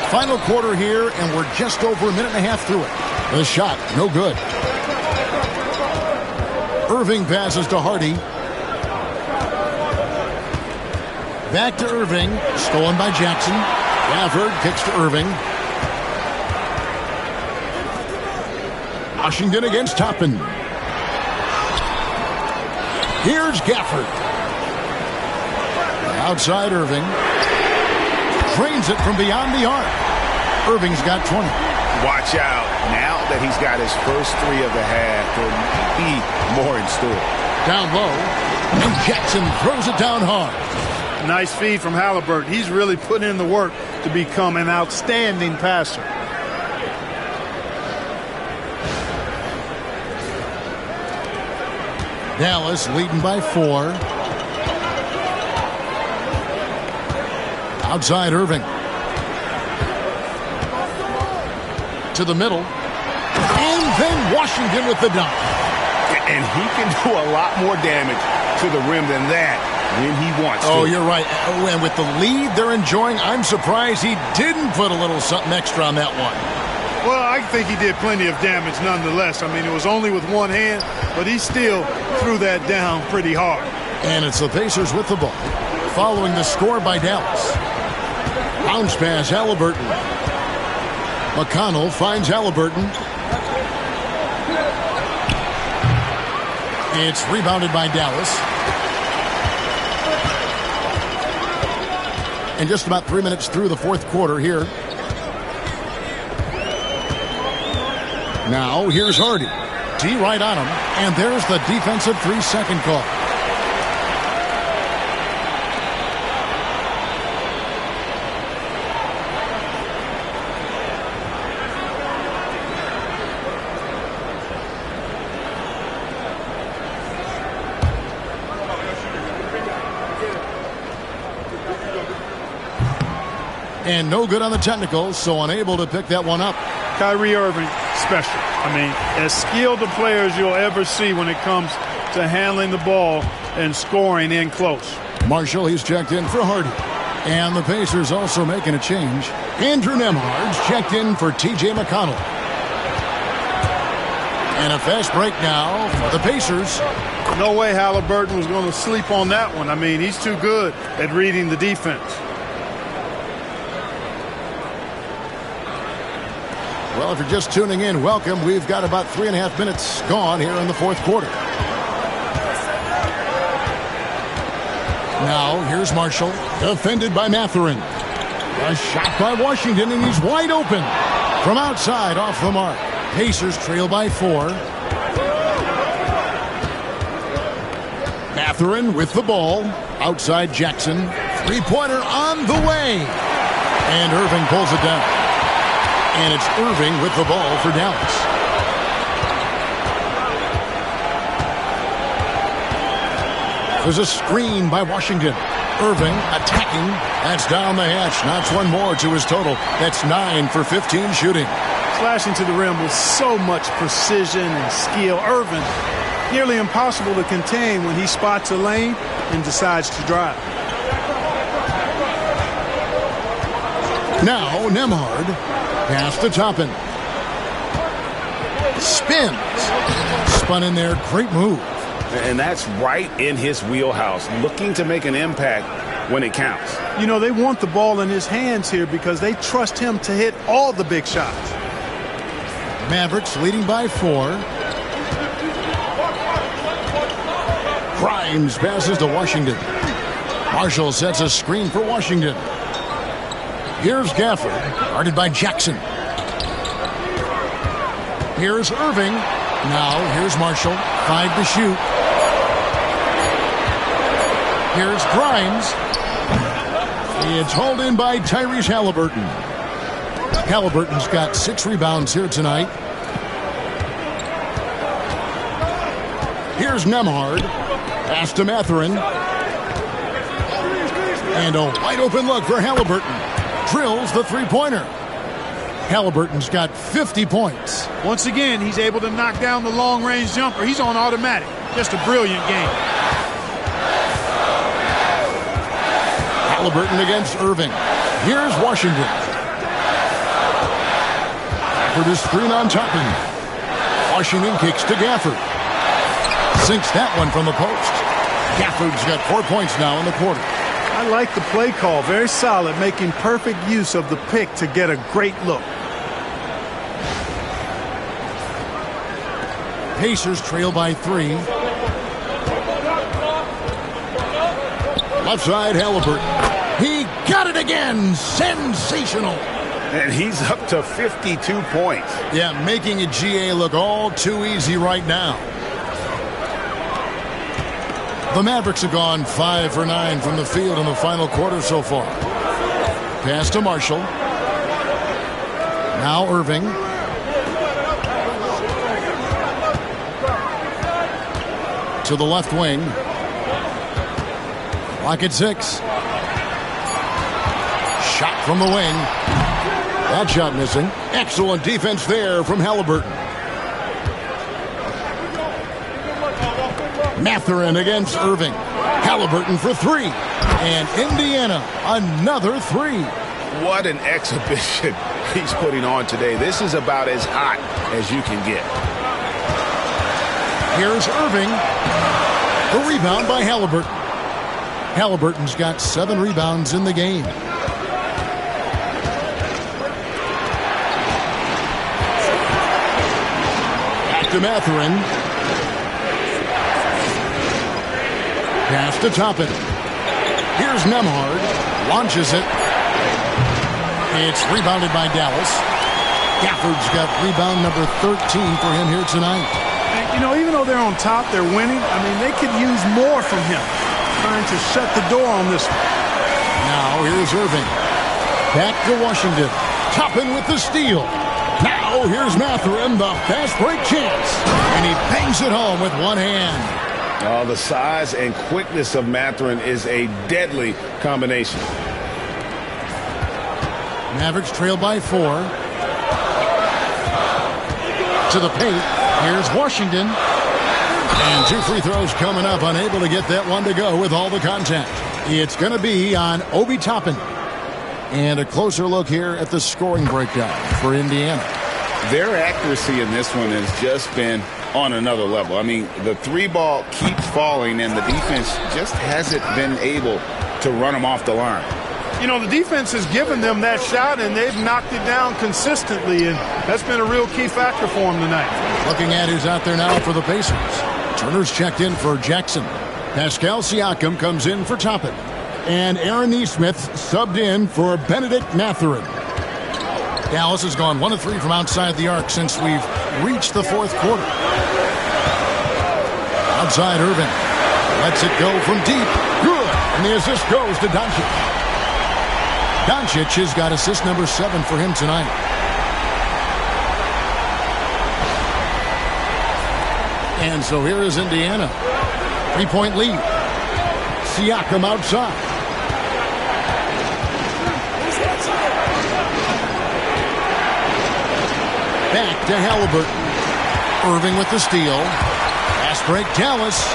Final quarter here, and we're just over a minute and a half through it. The shot, no good. Irving passes to Hardy. Back to Irving. Stolen by Jackson. Gafford kicks to Irving. Washington against Toppin. Here's Gafford. Outside Irving. Drains it from beyond the arc. Irving's got 20. Watch out. Now that he's got his first 3 of the half, there might be more in store. Down low. And Jackson throws it down hard. Nice feed from Halliburton. He's really put in the work to become an outstanding passer. Dallas leading by 4. Outside Irving. To the middle. And then Washington with the dunk. And he can do a lot more damage to the rim than that when he wants to. Oh, you're right. Oh, and with the lead they're enjoying, I'm surprised he didn't put a little something extra on that one. Well, I think he did plenty of damage nonetheless. I mean, it was only with one hand, but he still threw that down pretty hard. And it's the Pacers with the ball. Following the score by Dallas. Bounce pass, Halliburton. McConnell finds Halliburton. It's rebounded by Dallas. And just about 3 minutes through the fourth quarter here. Now, here's Hardy. D right on him. And there's the defensive 3-second call. And no good on the technical, so unable to pick that one up. Kyrie Irving, special. I mean, as skilled a player as you'll ever see when it comes to handling the ball and scoring in close. Marshall, he's checked in for Hardy. And the Pacers also making a change. Andrew Nembhard's checked in for T.J. McConnell. And a fast break now for the Pacers. No way Halliburton was going to sleep on that one. I mean, he's too good at reading the defense. Well, if you're just tuning in, welcome. We've got about 3.5 minutes gone here in the fourth quarter. Now, here's Marshall, defended by Mathurin. A shot by Washington, and he's wide open. From outside, off the mark. Pacers trail by 4. Mathurin with the ball. Outside Jackson. Three-pointer on the way. And Irving pulls it down. And it's Irving with the ball for Dallas. There's a screen by Washington. Irving attacking. That's down the hatch. Knocks one more to his total. That's 9 for 15 shooting. Slashing to the rim with so much precision and skill. Irving, nearly impossible to contain when he spots a lane and decides to drive. Now Nembhard. Pass to Toppin. Spins. Spun in there. Great move. And that's right in his wheelhouse, looking to make an impact when it counts. You know, they want the ball in his hands here because they trust him to hit all the big shots. Mavericks leading by 4. Grimes passes to Washington. Marshall sets a screen for Washington. Here's Gafford, guarded by Jackson. Here's Irving. Now here's Marshall. 5 to shoot. Here's Grimes. It's hauled in by Tyrese Halliburton. Halliburton's got 6 rebounds here tonight. Here's Nembhard. Pass to Mathurin. And a wide open look for Halliburton. Drills the three-pointer. Halliburton's got 50 points. Once again, he's able to knock down the long-range jumper. He's on automatic. Just a brilliant game. Halliburton against Irving. Here's Washington. For the screen on Toppin. Washington kicks to Gafford. Sinks that one from the post. Gafford's got 4 points now in the quarter. I like the play call. Very solid, making perfect use of the pick to get a great look. Pacers trail by 3. Left side, Halliburton. He got it again. Sensational. And he's up to 52 points. Yeah, making a GA look all too easy right now. The Mavericks have gone 5 for 9 from the field in the final quarter so far. Pass to Marshall. Now Irving. To the left wing. Lock at 6. Shot from the wing. That shot missing. Excellent defense there from Halliburton. Mathurin against Irving. Halliburton for 3. And Indiana, another 3. What an exhibition he's putting on today. This is about as hot as you can get. Here's Irving. The rebound by Halliburton. Halliburton's got 7 rebounds in the game. Back to Mathurin. Pass to Toppin. Here's Nembhard. Launches it. It's rebounded by Dallas. Gafford's got rebound number 13 for him here tonight. You know, even though they're on top, they're winning. I mean, they could use more from him. Trying to shut the door on this one. Now here's Irving. Back to Washington. Toppin with the steal. Now here's Mathurin, the fast break chance. And he bangs it home with one hand. Oh, the size and quickness of Mathurin is a deadly combination. Mavericks trail by 4. To the paint. Here's Washington. And 2 free throws coming up. Unable to get that one to go with all the contact. It's going to be on Obi Toppin. And a closer look here at the scoring breakdown for Indiana. Their accuracy in this one has just been on another level. I mean, the 3 ball keeps falling, and the defense just hasn't been able to run them off the line. You know, the defense has given them that shot, and they've knocked it down consistently, and that's been a real key factor for them tonight. Looking at who's out there now for the Pacers. Turner's checked in for Jackson. Pascal Siakam comes in for Toppin. And Aaron Nesmith subbed in for Benedict Mathurin. Dallas has gone 1 of 3 from outside the arc since we've reached the 4th quarter. Outside Irving. Lets it go from deep. Good. And the assist goes to Doncic. Doncic has got assist number 7 for him tonight. And so here is Indiana. 3-point lead. Siakam outside. Back to Halliburton. Irving with the steal. Fast break, Dallas.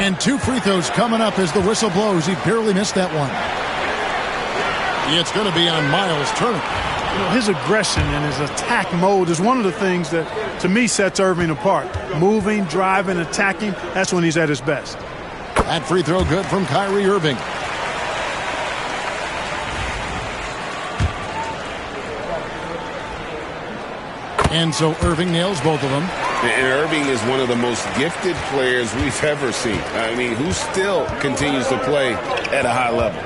And 2 free throws coming up as the whistle blows. He barely missed that one. It's going to be on Miles Turner. You know, his aggression and his attack mode is one of the things that, to me, sets Irving apart. Moving, driving, attacking, that's when he's at his best. That free throw good from Kyrie Irving. And so Irving nails both of them. And Irving is one of the most gifted players we've ever seen. I mean, who still continues to play at a high level.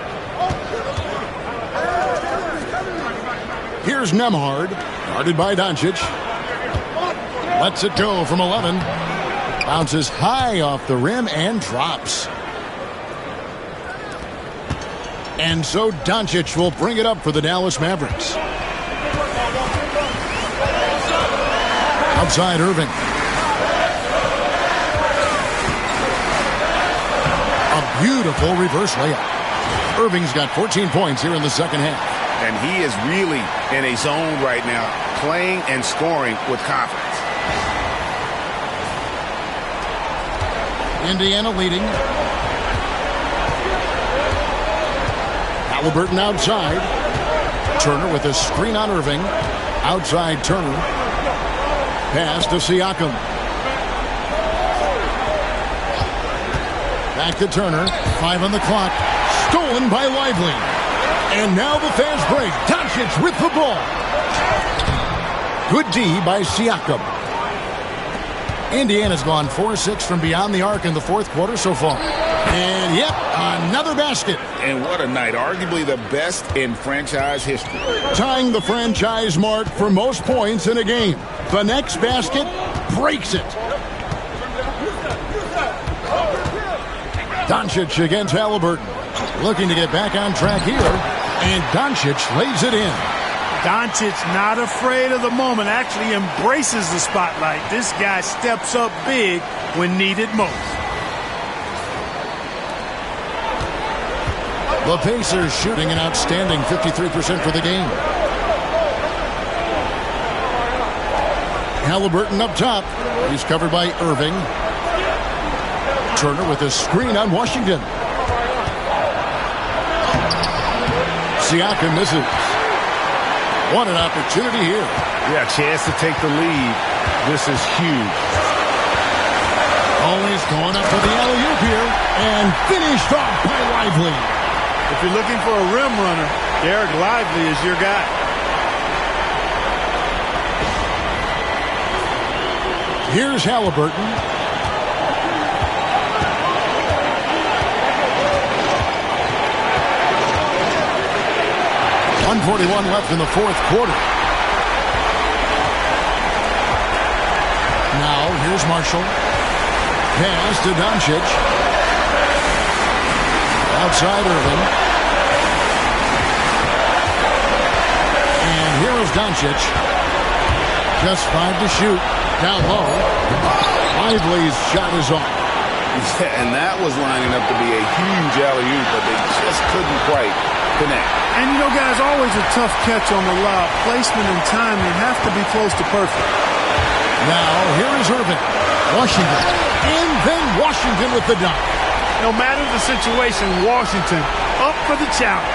Here's Nembhard, guarded by Doncic. Lets it go from 11. Bounces high off the rim and drops. And so Doncic will bring it up for the Dallas Mavericks. Outside Irving. A beautiful reverse layup. Irving's got 14 points here in the second half. And he is really in a zone right now, playing and scoring with confidence. Indiana leading. Halliburton outside. Turner with a screen on Irving. Outside Turner. Pass to Siakam. Back to Turner. 5 on the clock. Stolen by Lively. And now the fast break. Doncic with the ball. Good D by Siakam. Indiana's gone 4-6 from beyond the arc in the fourth quarter so far. And yep, another basket. And what a night. Arguably the best in franchise history. Tying the franchise mark for most points in a game. The next basket breaks it. Doncic against Halliburton. Looking to get back on track here. And Doncic lays it in. Doncic not afraid of the moment, actually embraces the spotlight. This guy steps up big when needed most. The Pacers shooting an outstanding 53% for the game. Halliburton up top. He's covered by Irving. Turner with a screen on Washington. Siakam misses. What an opportunity here. Yeah, chance to take the lead. This is huge. Always going up for the alley-oop here. And finished off by Lively. If you're looking for a rim runner, Derek Lively is your guy. Here's Halliburton. 141 left in the fourth quarter. Now, here's Marshall. Pass to Doncic. Outside Irving. And here is Doncic. Just 5 to shoot. Down low. Lively's shot is off. Yeah, and that was lining up to be a huge alley-oop, but they just couldn't quite connect. And, you know, guys, always a tough catch on the lob. Placement and timing have to be close to perfect. Now, here is Irving. Washington. And then Washington with the dunk. No matter the situation, Washington up for the challenge.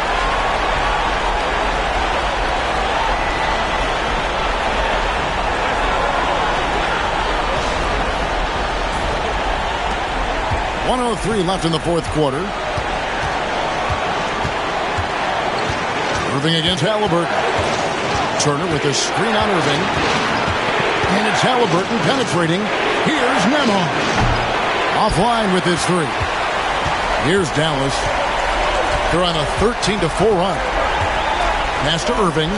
.103 left in the fourth quarter. Irving against Halliburton. Turner with a screen on Irving. And it's Halliburton penetrating. Here's Nembhard. Offline with his three. Here's Dallas. They're on a 13-4 run. Pass to Irving.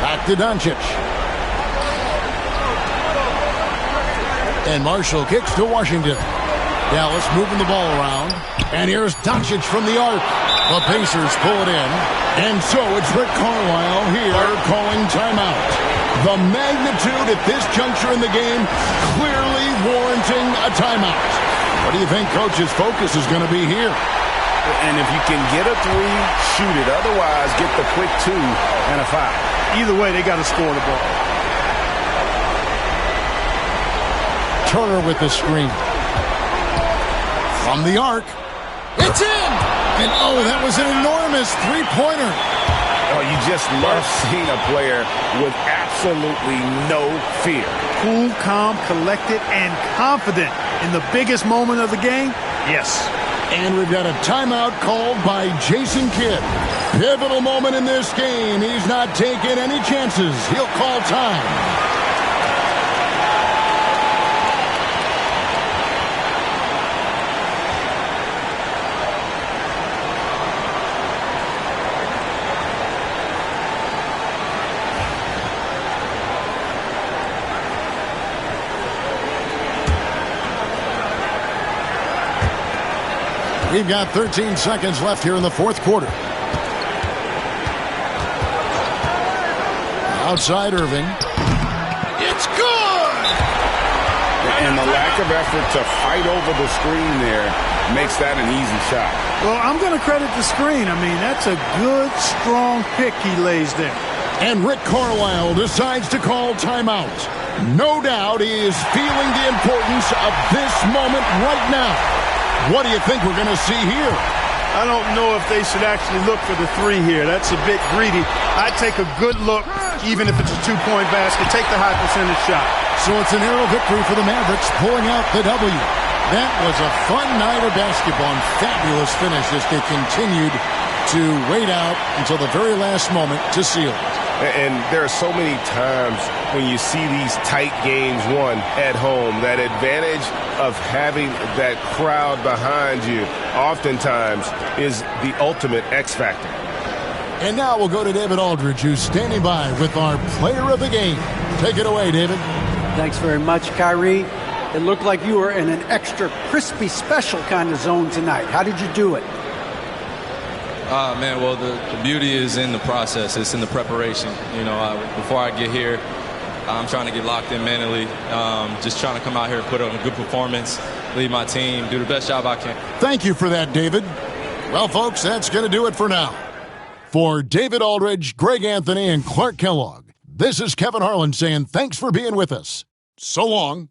Back to Doncic. And Marshall kicks to Washington. Dallas moving the ball around. And here's Doncic from the arc. The Pacers pull it in. And so it's Rick Carlisle here calling timeout. The magnitude at this juncture in the game clearly warranting a timeout. What do you think Coach's focus is going to be here? And if you can get a three, shoot it. Otherwise, get the quick 2 and a foul. Either way, they got to score the ball. Turner with the screen. From the arc. It's in! And oh, that was an enormous three-pointer. Oh, you just love seeing a player with absolutely no fear. Cool, calm, collected, and confident in the biggest moment of the game? Yes. And we've got a timeout called by Jason Kidd. Pivotal moment in this game. He's not taking any chances. He'll call time. We've got 13 seconds left here in the fourth quarter. Outside Irving. It's good! And the lack of effort to fight over the screen there makes that an easy shot. Well, I'm going to credit the screen. I mean, that's a good, strong pick he lays there. And Rick Carlisle decides to call timeout. No doubt he is feeling the importance of this moment right now. What do you think we're going to see here? I don't know if they should actually look for the three here. That's a bit greedy. I'd take a good look, even if it's a two-point basket. Take the high percentage shot. So it's a narrow victory for the Mavericks, pulling out the W. That was a fun night of basketball and fabulous finish as they continued to wait out until the very last moment to seal it. And there are so many times when you see these tight games won at home, that advantage of having that crowd behind you oftentimes is the ultimate X factor. And now we'll go to David Aldridge, who's standing by with our player of the game. Take it away, David. Thanks very much, Kyrie. It looked like you were in an extra crispy special kind of zone tonight. How did you do it? Man, well, the beauty is in the process. It's in the preparation. You know, before I get here, I'm trying to get locked in mentally. Just trying to come out here and put on a good performance, lead my team, do the best job I can. Thank you for that, David. Well, folks, that's going to do it for now. For David Aldridge, Greg Anthony, and Clark Kellogg, this is Kevin Harlan saying thanks for being with us. So long.